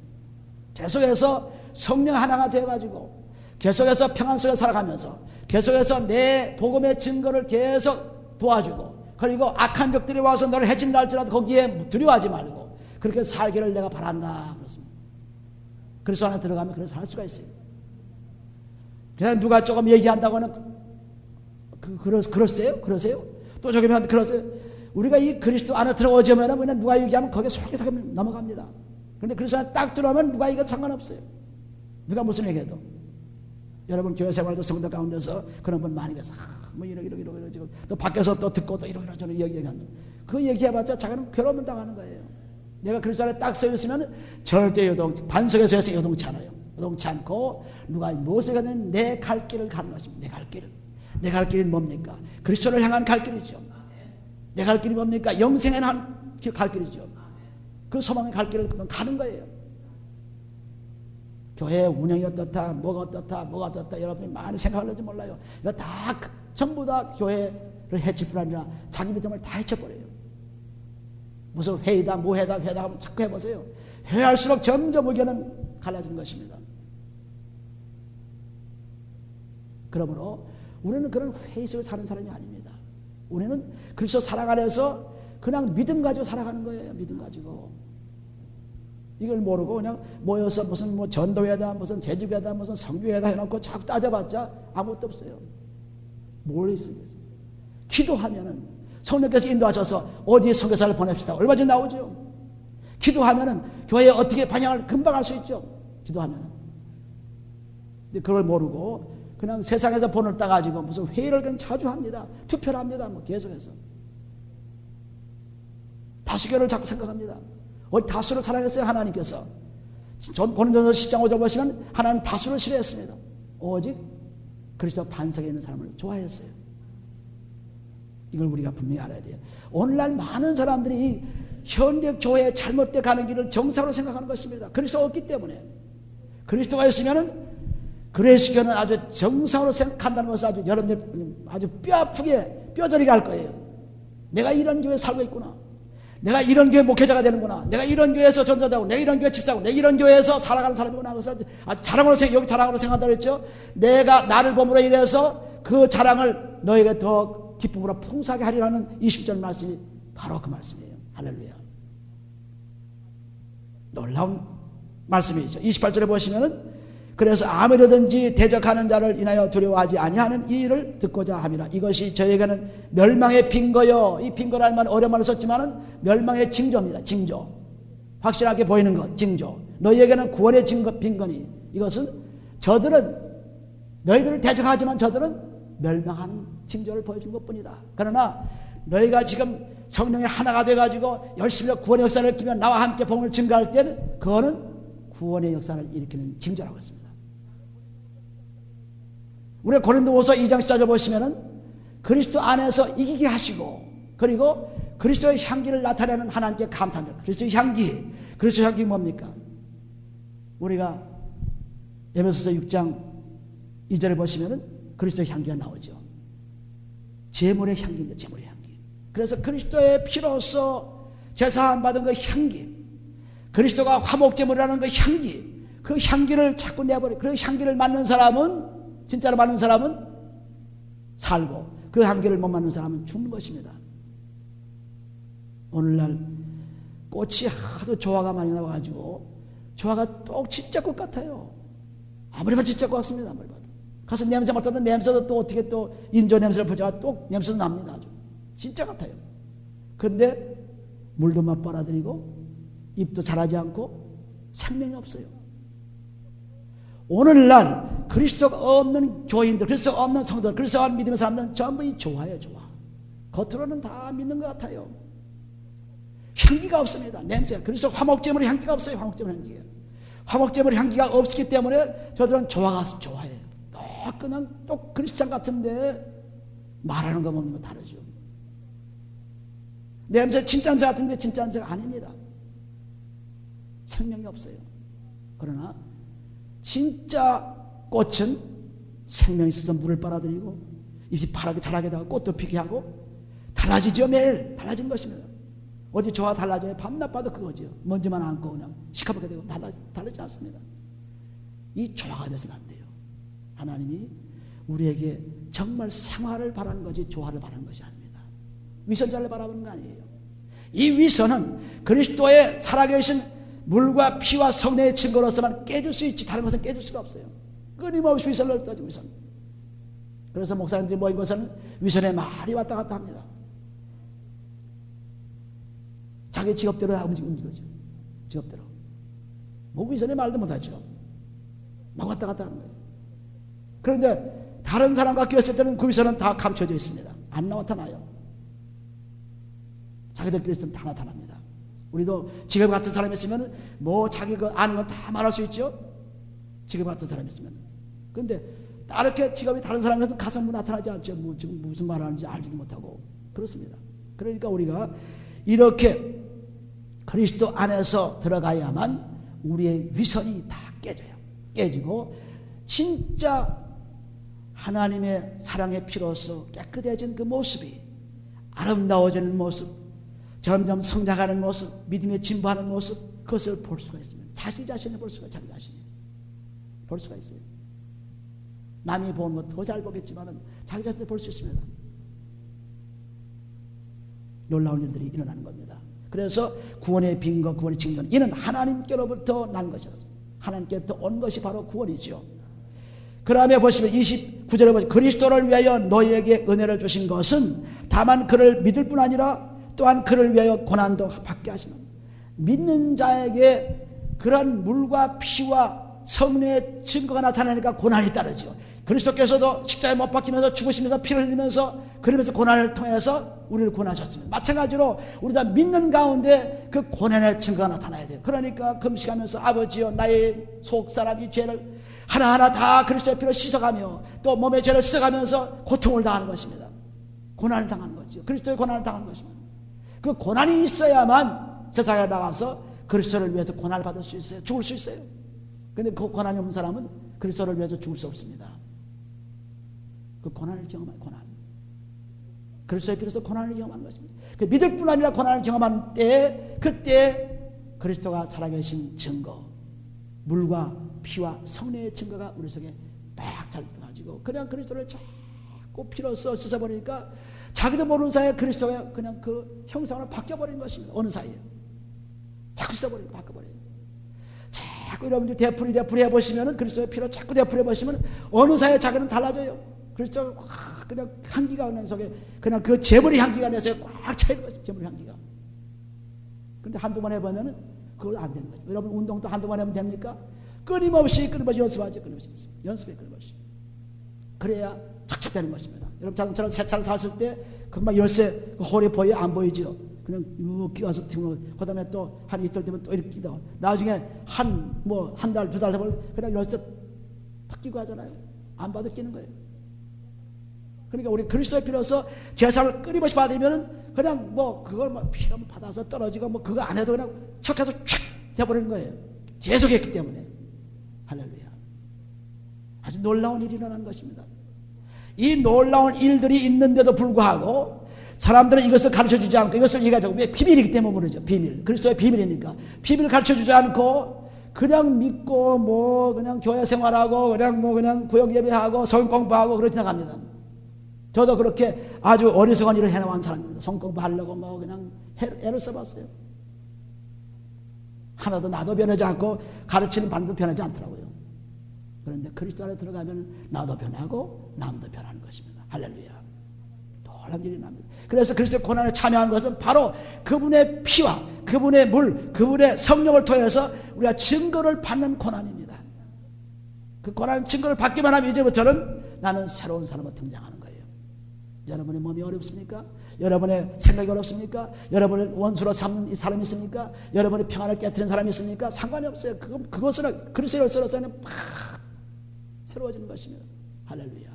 S1: 계속해서 성령 하나가 되어가지고 계속해서 평안 속에 살아가면서 계속해서 내 복음의 증거를 계속 도와주고 그리고 악한 적들이 와서 너를 해친다 할지라도 거기에 두려워하지 말고 그렇게 살기를 내가 바란다 그렇습니다. 그리스도 안에 들어가면 그래서 살 수가 있어요. 그냥 누가 조금 얘기한다고 하면 그러세요? 또 저기 면 그러세요? 우리가 이 그리스도 안에 들어오자면 그냥 누가 얘기하면 거기에 솔깃하게 넘어갑니다. 그런데 그리스도 안에 딱 들어오면 누가 얘기해도 상관없어요. 누가 무슨 얘기해도. 여러분 교회 생활도 성도 가운데서 그런 분 많이 계세요. 뭐 이러고 지금 또 밖에서 또 듣고 또 이러고 저는 얘기한다. 그 얘기해봤자 자기는 괴로움을 당하는 거예요. 내가 그리스도 안에 딱 서 있으면 절대 반석에서 해서 요동치 않아요. 요동치 않고 누가 무엇을 가든 내 갈 길을 가는 것입니다. 내 갈 길은 뭡니까? 그리스도를 향한 갈 길이죠. 내 갈 길이 뭡니까? 영생에 대한 갈 길이죠. 그 소망의 갈 길을 가는 거예요. 교회 운영이 어떻다, 뭐가 어떻다 여러분이 많이 생각하는지 몰라요. 이거 다 전부 다 교회를 해칠 뿐 아니라 자기 믿음을 다 해쳐버려요. 무슨 회의다 뭐회다 하면 자꾸 해보세요. 회할수록 점점 의견은 갈라지는 것입니다. 그러므로 우리는 그런 회의 속에 사는 사람이 아닙니다. 우리는 그리스도 사랑 안에서 그냥 믿음 가지고 살아가는 거예요. 믿음 가지고. 이걸 모르고 그냥 모여서 무슨 뭐 전도회다, 무슨 재직회다, 무슨 성교회다 해놓고 자꾸 따져봤자 아무것도 없어요. 뭘 있겠어요? 기도하면은 성령께서 인도하셔서 어디에 선교사를 보냅시다. 얼마 전에 나오죠. 기도하면은 교회에 어떻게 방향을 금방 알 수 있죠. 기도하면은. 근데 그걸 모르고 그냥 세상에서 본을 따가지고 무슨 회의를 그냥 자주 합니다. 투표를 합니다. 뭐 계속해서. 다수결을 자꾸 생각합니다. 다수를 사랑했어요. 하나님께서. 고린도전서 10장 5절 보시면 하나님 다수를 싫어했습니다. 오직 그리스도 반석에 있는 사람을 좋아했어요. 이걸 우리가 분명히 알아야 돼요. 오늘날 많은 사람들이 이 현대 교회의 잘못되어 가는 길을 정상으로 생각하는 것입니다. 그리스도가 없기 때문에. 그리스도가 있으면은 그리스도는 아주 정상으로 생각한다는 것을 아주 여러분들 아주 뼈아프게 뼈저리게 할 거예요. 내가 이런 교회에 살고 있구나. 내가 이런 교회 목회자가 되는구나. 내가 이런 교회에서 전도자고, 내가 이런 교회 집사고, 내가 이런 교회에서 살아가는 사람이구나. 그래서 자랑으로 여기 자랑으로 생각한다고 했죠. 내가 나를 보므로 인해서 그 자랑을 너에게 더 기쁨으로 풍성하게 하리라는 20절 말씀이 바로 그 말씀이에요. 할렐루야. 놀라운 말씀이죠. 28절에 보시면은 그래서 아무래든지 대적하는 자를 인하여 두려워하지 아니하는 이 일을 듣고자 함이라. 이것이 저에게는 멸망의 빙거요. 이 빙거라는 말 어려운 말을 썼지만은 멸망의 징조입니다. 징조. 확실하게 보이는 것, 징조. 너희에게는 구원의 빙거니 이것은 저들은 너희들을 대적하지만 저들은 멸망하는 징조를 보여준 것뿐이다. 그러나 너희가 지금 성령의 하나가 돼가지고 열심히 구원의 역사를 일으키며 나와 함께 복음을 증거할 때는 그거는 구원의 역사를 일으키는 징조라고 했습니다. 우리 고린도후서 2장 14절 보시면은 그리스도 안에서 이기게 하시고 그리고 그리스도의 향기를 나타내는 하나님께 감사합니다. 그리스도의 향기. 그리스도의 향기 뭡니까? 우리가 에베소서 6장 2절에 보시면은 그리스도의 향기가 나오죠. 제물의 향기입니다. 제물의 향기. 그래서 그리스도의 피로서 제사함 받은 그 향기, 그리스도가 화목제물이라는 그 향기, 그 향기를 자꾸 내버려. 그 향기를 맡는 사람은 진짜로 맡는 사람은 살고 그 향기를 못 맡는 사람은 죽는 것입니다. 오늘날 꽃이 하도 조화가 많이 나와가지고 조화가 똑 진짜 꽃 같아요. 아무리 봐도 진짜 꽃 같습니다. 아무리 봐도. 가서 냄새 맡아도 냄새도 또 어떻게 또 인조 냄새를 보자가 또 냄새도 납니다. 아주 진짜 같아요. 그런데 물도 막 빨아들이고 잎도 자라지 않고 생명이 없어요. 오늘날 그리스도가 없는 교인들, 그리스도가 없는 성도들, 그리스도가 믿음의 사람들은 전부 이 조화예요. 조화. 겉으로는 다 믿는 것 같아요. 향기가 없습니다. 냄새. 그리스도 화목제물의 향기가 없어요. 화목제물 향기가. 화목제물의 향기가 없기 때문에 저들은 조화가 조화예요. 또 그냥 또 크리스찬 같은데 말하는 거 먹는 거 다르죠. 냄새 진짠새 같은데 진짠새가 아닙니다. 생명이 없어요. 그러나 진짜 꽃은 생명이 있어서 물을 빨아들이고 잎이 파랗게 자라게 되고 꽃도 피게 하고 달라지죠. 매일 달라진 것입니다. 어디 조화 달라져요. 밤낮 봐도 그거죠. 먼지만 안고 그냥 시커멓게 되고 달라지지 않습니다. 이 조화가 돼서는 안 돼요. 하나님이 우리에게 정말 생활을 바라는 거지 조화를 바라는 것이 아닙니다. 위선자를 바라보는 거 아니에요. 이 위선은 그리스도의 살아계신 물과 피와 성령의 증거로서만 깨질 수 있지 다른 것은 깨질 수가 없어요. 끊임없이 위선을 떠지고 위선. 그래서 목사님들이 모인 것은 위선의 말이 왔다 갔다 합니다. 자기 직업대로 다 움직이죠. 직업대로. 뭐 위선의 말도 못하죠. 막 왔다 갔다 하는 거예요. 그런데 다른 사람과 끼었을 때는 그 위선은 다 감춰져 있습니다. 안 나타나요. 자기들끼리 있으면 다 나타납니다. 우리도 직업 같은 사람이 있으면 뭐 자기 그 아는 건 다 말할 수 있죠. 직업 같은 사람이 있으면. 그런데 다르게 직업이 다른 사람에서 가서 뭐 나타나지 않죠. 뭐 지금 무슨 말 하는지 알지도 못하고 그렇습니다. 그러니까 우리가 이렇게 그리스도 안에서 들어가야만 우리의 위선이 다 깨져요. 깨지고 진짜 하나님의 사랑의 피로서 깨끗해진 그 모습이 아름다워지는 모습, 점점 성장하는 모습, 믿음에 진보하는 모습, 그것을 볼 수가 있습니다. 자신을 볼 수가, 자기 자신이 볼 수가 있어요. 남이 보는 것 더 잘 보겠지만은 자기 자신도 볼 수 있습니다. 놀라운 일들이 일어나는 겁니다. 그래서 구원의 빈거, 구원의 징조는 이는 하나님께로부터 난 것이라서 하나님께로부터 온 것이 바로 구원이죠. 그 다음에 보시면 29절에 보시면 그리스도를 위하여 너희에게 은혜를 주신 것은 다만 그를 믿을 뿐 아니라 또한 그를 위하여 고난도 받게 하시는 믿는 자에게 그런 물과 피와 성령의 증거가 나타나니까 고난이 따르죠. 그리스도께서도 십자가에 못 박히면서 죽으시면서 피를 흘리면서 그러면서 고난을 통해서 우리를 구원하셨습니다. 마찬가지로 우리가 믿는 가운데 그 고난의 증거가 나타나야 돼요. 그러니까 금식하면서 아버지여 나의 속사람 이 죄를 하나하나 다 그리스도의 피로 씻어가며 또 몸의 죄를 씻어가면서 고통을 당하는 것입니다. 고난을 당하는 거죠. 그리스도의 고난을 당하는 것입니다. 그 고난이 있어야만 세상에 나가서 그리스도를 위해서 고난을 받을 수 있어요. 죽을 수 있어요. 그런데 그 고난이 없는 사람은 그리스도를 위해서 죽을 수 없습니다. 그 고난을 경험한 고난. 그리스도의 피로서 고난을 경험한 것입니다. 그 믿을 뿐 아니라 고난을 경험한 때에 그때 그리스도가 살아계신 증거, 물과 피와 성령의 증거가 우리 속에 막 잘가지고 그냥 그리스도를 자꾸 피로써 씻어버리니까 자기도 모르는 사이에 그리스도가 그냥 그 형상으로 바뀌어버린 것입니다. 어느 사이에 자꾸 씻어버리고 바꿔버려요. 자꾸 여러분들 되풀이 해보시면은 그리스도의 피로 자꾸 되풀이 해보시면 어느 사이에 자기는 달라져요. 그리스도가 그냥 향기가 내 속에 그냥 그 재물의 향기가 내 속에 꽉 차있는 것입니다. 재물의 향기가. 근데 한두 번 해보면은 그걸 안 되는 거죠. 여러분 운동도 한두 번 하면 됩니까? 끊임없이 연습하죠. 연습해 끊임없이. 그래야 착착 되는 것입니다. 여러분 자동차를 새 차를 샀을 때 금방 열쇠 그 홀이 보여? 안 보이죠? 그냥 쭉 끼워서 그 다음에 또 한 이틀 되면 또 이렇게 끼다. 나중에 한 달, 두 달 되면 그냥 열쇠 탁 끼고 하잖아요. 안 봐도 끼는 거예요. 그러니까 우리 그리스도의 피로서 제사를 끊임없이 받으면은 그냥 그걸 피가 받아서 떨어지고 그거 안 해도 그냥 척해서 촥 돼버리는 거예요. 계속했기 때문에. 할렐루야. 아주 놀라운 일이 일어난 것입니다. 이 놀라운 일들이 있는데도 불구하고 사람들은 이것을 가르쳐주지 않고 이것을 얘기하자고 왜 비밀이기 때문에 그러죠. 비밀. 그리스도의 비밀이니까 비밀을 가르쳐주지 않고 그냥 믿고 그냥 교회 생활하고 그냥 구역 예배하고 성경 공부하고 그러지 나갑니다. 저도 그렇게 아주 어리석은 일을 해나온 사람입니다. 성경 공부하려고 그냥 애를 써봤어요. 하나도 나도 변하지 않고 가르치는 반도 변하지 않더라고요. 그런데 그리스도 안에 들어가면 나도 변하고 남도 변하는 것입니다. 할렐루야. 놀라운 일이 납니다. 그래서 그리스도의 고난에 참여하는 것은 바로 그분의 피와 그분의 물, 그분의 성령을 통해서 우리가 증거를 받는 고난입니다. 그 고난 증거를 받기만 하면 이제부터는 나는 새로운 사람으로 등장하는 거예요. 여러분의 몸이 어렵습니까? 여러분의 생각이 어렵습니까? 여러분을 원수로 삼는 이 사람이 있습니까? 여러분의 평안을 깨트리는 사람이 있습니까? 상관이 없어요. 그것은 그리스도의 열쇠로서는 팍 새로워지는 것입니다. 할렐루야.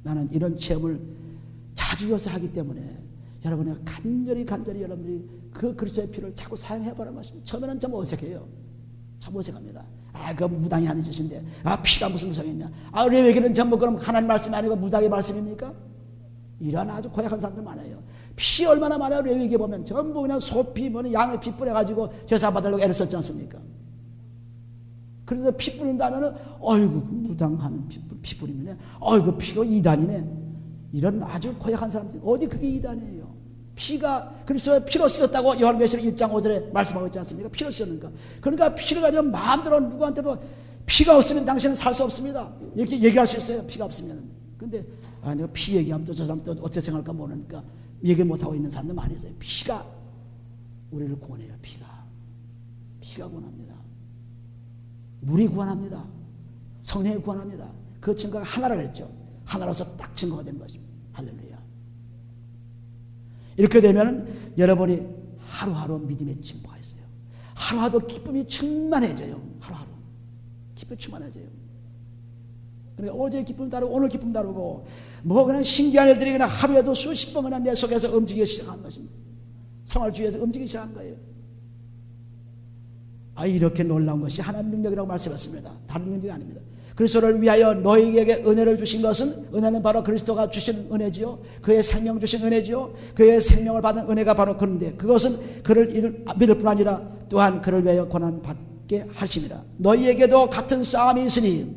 S1: 나는 이런 체험을 자주 요새 하기 때문에 여러분이 간절히 여러분들이 그 그리스도의 피를 자꾸 사용해보라는 것입니다. 처음에는 좀 어색해요. 참 어색합니다. 그 무당이 하는 짓인데 피가 무슨 무상이 있냐. 레위기는 전부 그럼 하나님 말씀이 아니고 무당의 말씀입니까? 이런 아주 고약한 사람들 많아요. 피 얼마나 많아요. 레위기 보면 전부 그냥 소피 양의 피 뿌려가지고 제사 받으려고 애를 썼지 않습니까? 그래서 피 뿌린다면은 어이구 무당하는 피 뿌리면 어이구 피가 이단이네. 이런 아주 고약한 사람들 어디 그게 이단이에요. 피가 그리스도의 피로 씻었다고 요한계시록 1장 5절에 말씀하고 있지 않습니까? 피로 씻었는가. 그러니까 피를 가지고 마음대로 누구한테도 피가 없으면 당신은 살 수 없습니다. 이렇게 얘기할 수 있어요. 피가 없으면. 근데 내가 피 얘기하면 또 저 사람 또 어떻게 생각할까 모르니까 얘기 못하고 있는 사람도 많이 있어요. 피가 우리를 구원해요. 피가 구원합니다. 물이 구원합니다. 성령이 구원합니다. 그 증거가 하나라 했죠. 하나로서 딱 증거가 된 것입니다. 할렐루야. 이렇게 되면 여러분이 하루하루 믿음의 증거가 있어요. 하루하루 기쁨이 충만해져요. 하루하루 기쁨이 충만해져요. 그러니까 어제 기쁨 다르고 오늘 기쁨 다르고 그냥 신기한 일들이 그냥 하루에도 수십 번 그냥 내 속에서 움직이기 시작하는 것입니다. 생활주의에서 움직이기 시작한 거예요. 이렇게 놀라운 것이 하나님의 능력이라고 말씀했습니다. 다른 능력이 아닙니다. 그리스도를 위하여 너희에게 은혜를 주신 것은 은혜는 바로 그리스도가 주신 은혜지요. 그의 생명 주신 은혜지요. 그의 생명을 받은 은혜가 바로 그런데 그것은 그를 믿을 뿐 아니라 또한 그를 위하여 고난 있게 하심이라. 너희에게도 같은 싸움이 있으니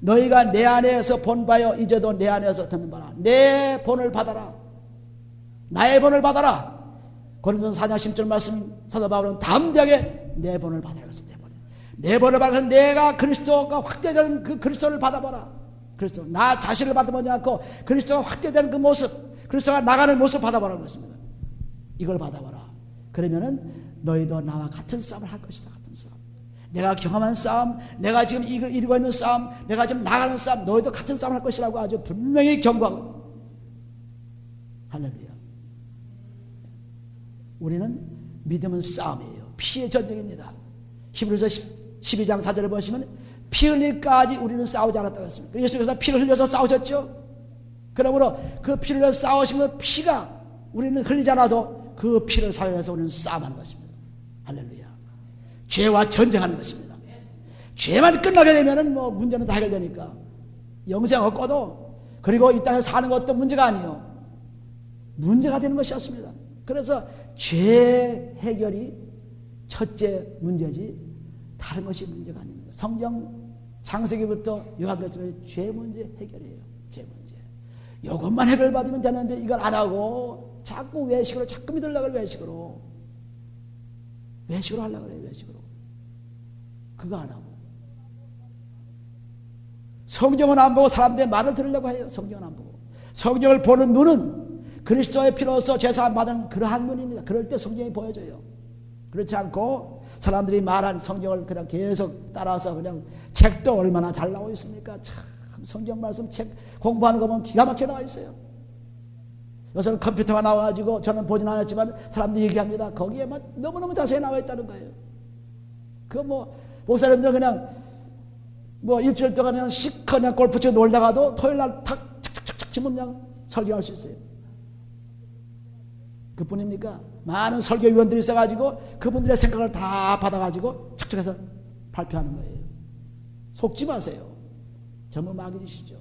S1: 너희가 내 안에서 본바여 이제도 내 안에서 듣는 바라. 내 본을 받아라. 나의 본을 받아라. 고린도서 4장 10절 말씀 사도 바울은 담대하게 내 본을 받아라. 내 본을 받아서 내가 그리스도가 확대되는 그 그리스도를 받아봐라. 그리스도 나 자신을 받아보지 않고 그리스도가 확대되는 그 모습, 그리스도가 나가는 모습을 받아보라는 것입니다. 이걸 받아봐라. 그러면은 너희도 나와 같은 싸움을 할 것이다. 같은 싸움. 내가 경험한 싸움, 내가 지금 이루고 있는 싸움, 내가 지금 나가는 싸움, 너희도 같은 싸움을 할 것이라고 아주 분명히 경고하고. 할렐루야. 우리는 믿음은 싸움이에요. 피의 전쟁입니다. 히브리서 12장 4절을 보시면 피 흘릴까지 우리는 싸우지 않았다고 했습니다. 예수께서 피를 흘려서 싸우셨죠. 그러므로 그 피를 흘려 싸우신 그 피가 우리는 흘리지 않아도 그 피를 사용해서 우리는 싸움하는 것입니다. 할렐루야. 죄와 전쟁하는 것입니다. 죄만 끝나게 되면은 뭐 문제는 다 해결되니까 영생 얻고도, 그리고 이 땅에 사는 것도 문제가 아니에요. 문제가 되는 것이었습니다. 그래서 죄 해결이 첫째 문제지 다른 것이 문제가 아닙니다. 성경 창세기부터 요한계시까지 죄 문제 해결이에요. 죄 문제. 이것만 해결받으면 되는데 이걸 안 하고 자꾸 외식으로, 자꾸 믿으려고 그래. 외식으로 하려고 그래. 외식으로. 그거 안 하고. 성경은 안 보고 사람들의 말을 들으려고 해요. 성경은 안 보고. 성경을 보는 눈은 그리스도의 피로서 죄사함 받은 그러한 눈입니다. 그럴 때 성경이 보여져요. 그렇지 않고 사람들이 말한 성경을 그냥 계속 따라서 그냥 책도 얼마나 잘 나와 있습니까? 참 성경 말씀 책 공부하는 거 보면 기가 막히게 나와 있어요. 요새는 컴퓨터가 나와가지고 저는 보진 않았지만 사람들이 얘기합니다. 거기에 막 너무너무 자세히 나와 있다는 거예요. 그거 뭐 목사님들 그냥 뭐 일주일 동안 그냥 시커 그냥 골프 치고 놀다가도 토요일 날 탁 착착착 치면 그냥 설교할 수 있어요. 그뿐입니까? 많은 설교위원들이 있어가지고 그분들의 생각을 다 받아가지고 척척해서 발표하는 거예요. 속지 마세요. 전부 마귀이시죠.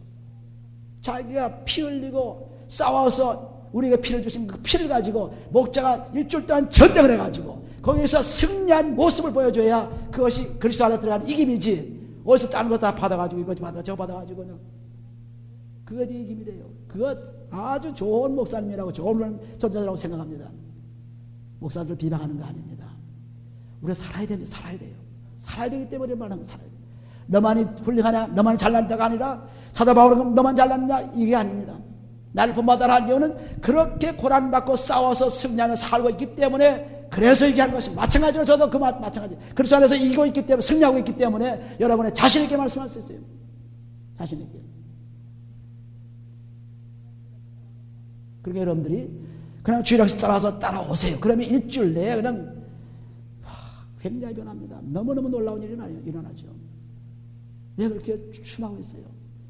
S1: 자기가 피 흘리고 싸워서 우리에게 피를 주신 그 피를 가지고 목자가 일주일 동안 전쟁을 해가지고 거기에서 승리한 모습을 보여줘야 그것이 그리스도 안에 들어가는 이김이지. 어디서 다른 거 다 받아가지고 이거 받아 저거 받아가지고 그것이 이김이 돼요. 그것 아주 좋은 목사님이라고 좋은 존재라고 생각합니다. 목사들 비방하는 거 아닙니다. 우리가 살아야 됩니다. 살아야 돼요. 살아야 되기 때문에 말하는 거 살아야 돼요. 너만이 훌륭하냐, 너만이 잘난다가 아니라 사도 바울은 너만 잘났냐 이게 아닙니다. 나를 본받아라 한 이유는 그렇게 고난받고 싸워서 승리하며 살고 있기 때문에, 그래서 얘기하는 것이 마찬가지로 저도 그 마찬가지. 그리스도 안에서 이기고 있기 때문에, 승리하고 있기 때문에 여러분의 자신 있게 말씀할 수 있어요. 자신 있게. 그러니까 여러분들이 그냥 주일학식 따라서 따라오세요. 그러면 일주일 내에 그냥 굉장히 변합니다. 너무너무 놀라운 일이 일어나죠. 왜 그렇게 춤하고 있어요?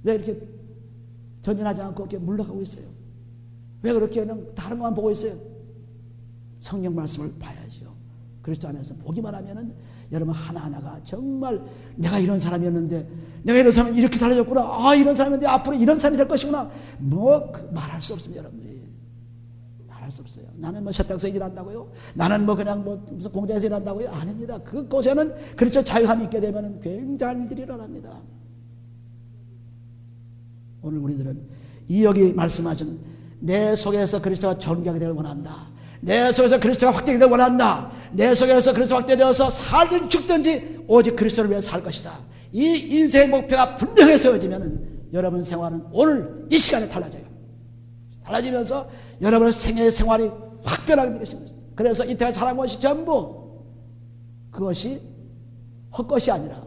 S1: 왜 이렇게 전진하지 않고 이렇게 물러가고 있어요? 왜 그렇게 그냥 다른 것만 보고 있어요? 성경 말씀을 봐야죠. 그리스도 안에서 보기만 하면은 여러분 하나하나가 정말 내가 이런 사람이었는데, 내가 이런 사람이 이렇게 달라졌구나. 아, 이런 사람인데 앞으로 이런 사람이 될 것이구나. 뭐 말할 수 없습니다, 여러분들이. 말할 수 없어요. 나는 뭐 세탁소 일한다고요? 나는 뭐 그냥 뭐 무슨 공장에서 일한다고요? 아닙니다. 그곳에는 그렇죠. 자유함이 있게 되면 굉장한 일들이 일어납니다. 오늘 우리들은 이 여기 말씀하신 내 속에서 그리스도가 존귀하게 되길 원한다. 내 속에서 그리스도가 확대되길 원한다. 내 속에서 그리스도가 확대되어서 살든 죽든지 오직 그리스도를 위해 살 것이다. 이 인생의 목표가 분명히 세워지면 여러분 생활은 오늘 이 시간에 달라져요. 달라지면서 여러분의 생활이 확 변하게 되는 것입니다. 그래서 이때까지 살아온 것이 전부 그것이 헛것이 아니라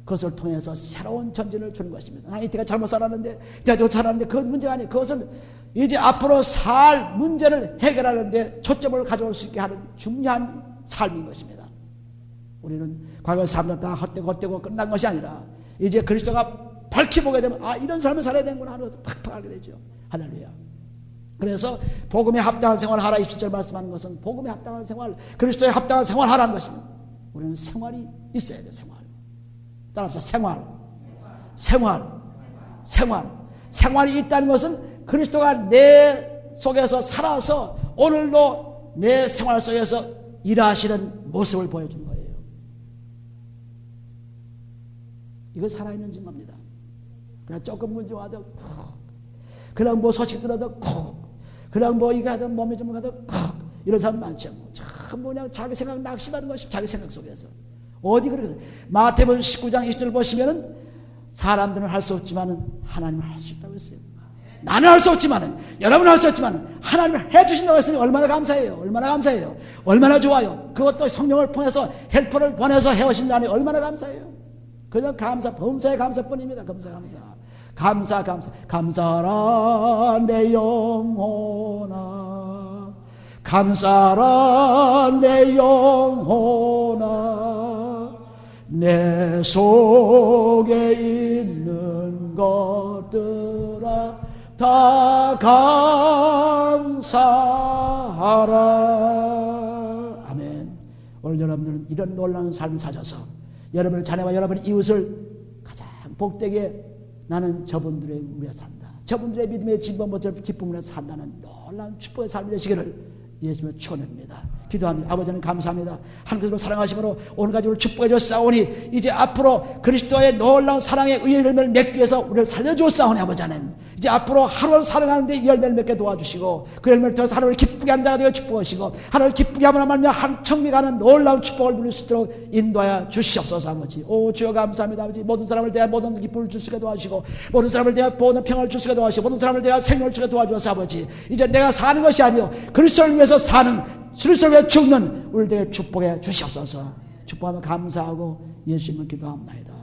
S1: 그것을 통해서 새로운 전진을 주는 것입니다. 나 이때까지 잘못 살았는데, 이때까지 살았는데 그건 문제가 아니에요. 그것은 이제 앞으로 살 문제를 해결하는데 초점을 가져올 수 있게 하는 중요한 삶인 것입니다. 우리는 과거의 삶을 다 헛되고 끝난 것이 아니라 이제 그리스도가 밝히 보게 되면 아, 이런 삶을 살아야 되는구나 하는 것을 팍팍 알게 되죠. 할렐루야. 그래서 복음에 합당한 생활을 하라 27절 말씀하는 것은 복음에 합당한 생활, 그리스도에 합당한 생활을 하라는 것입니다. 우리는 생활이 있어야 돼요. 생활. 따라합시다. 생활이 있다는 것은 그리스도가 내 속에서 살아서 오늘도 내 생활 속에서 일하시는 모습을 보여주는 거예요. 이거 살아있는 증거입니다. 그냥 조금 문제 와도 콕, 그냥 뭐 소식 들어도 콕, 그냥 뭐 이거 하든 몸이 좀 가도 콕, 이런 사람 많죠. 전부 그냥 자기 생각 낙심하는 것이 자기 생각 속에서. 어디 그러거든. 마태복음 19장 20절 보시면은 사람들은 할 수 없지만은 하나님은 할 수 있다고 했어요. 나는 할 수 없지만은, 여러분은 할 수 없지만은 하나님은 해주신다고 했으니 얼마나 감사해요. 얼마나 감사해요. 얼마나 좋아요. 그것도 성령을 통해서 헬퍼를 보내서 해오신다니 얼마나 감사해요. 그냥 감사, 범사에 감사뿐입니다. 감사. 감사라 내 영혼아, 감사라 내 영혼아, 내 속에 있는 것들아 다 감사하라. 아멘. 오늘 여러분들은 이런 놀라운 삶을 사셔서 여러분의 자녀와 여러분의 이웃을 가장 복되게 나는 저분들의 위해 산다, 저분들의 믿음의 진범을 기쁨으로 산다는 놀라운 축복의 삶이 되시기를 예수님을 축원합니다. 기도합니다. 아버지는 감사합니다. 하나님께서 사랑하심으로 오늘 가족을 축복해 주었사오니 이제 앞으로 그리스도의 놀라운 사랑의 의의 열매를 맺기 위해서 우리를 살려주었사오니 아버지는 이제 앞으로 하루를 살아가는데 이 열매를 맺게 도와주시고 그 열매를 통해서 하루를 기쁘게 한 자가 되어 축복하시고 하루를 기쁘게 하므로 말미암아 한 청미가는 놀라운 축복을 누릴 수 있도록 인도하여 주시옵소서. 아버지, 오 주여 감사합니다. 아버지, 모든 사람을 대하여 모든 기쁨을 주시게 도와주시고 모든 사람을 대하여 모든 평화를 주시게 도와주시고 모든 사람을 대하여 생명을 주시게 도와주셔서 아버지, 이제 내가 사는 것이 아니요 그리스도를 위해서 사는, 그리스도를 위해 죽는 우리를 대해 축복해 주시옵소서. 축복하며 감사하고 예수님을 기도합니다.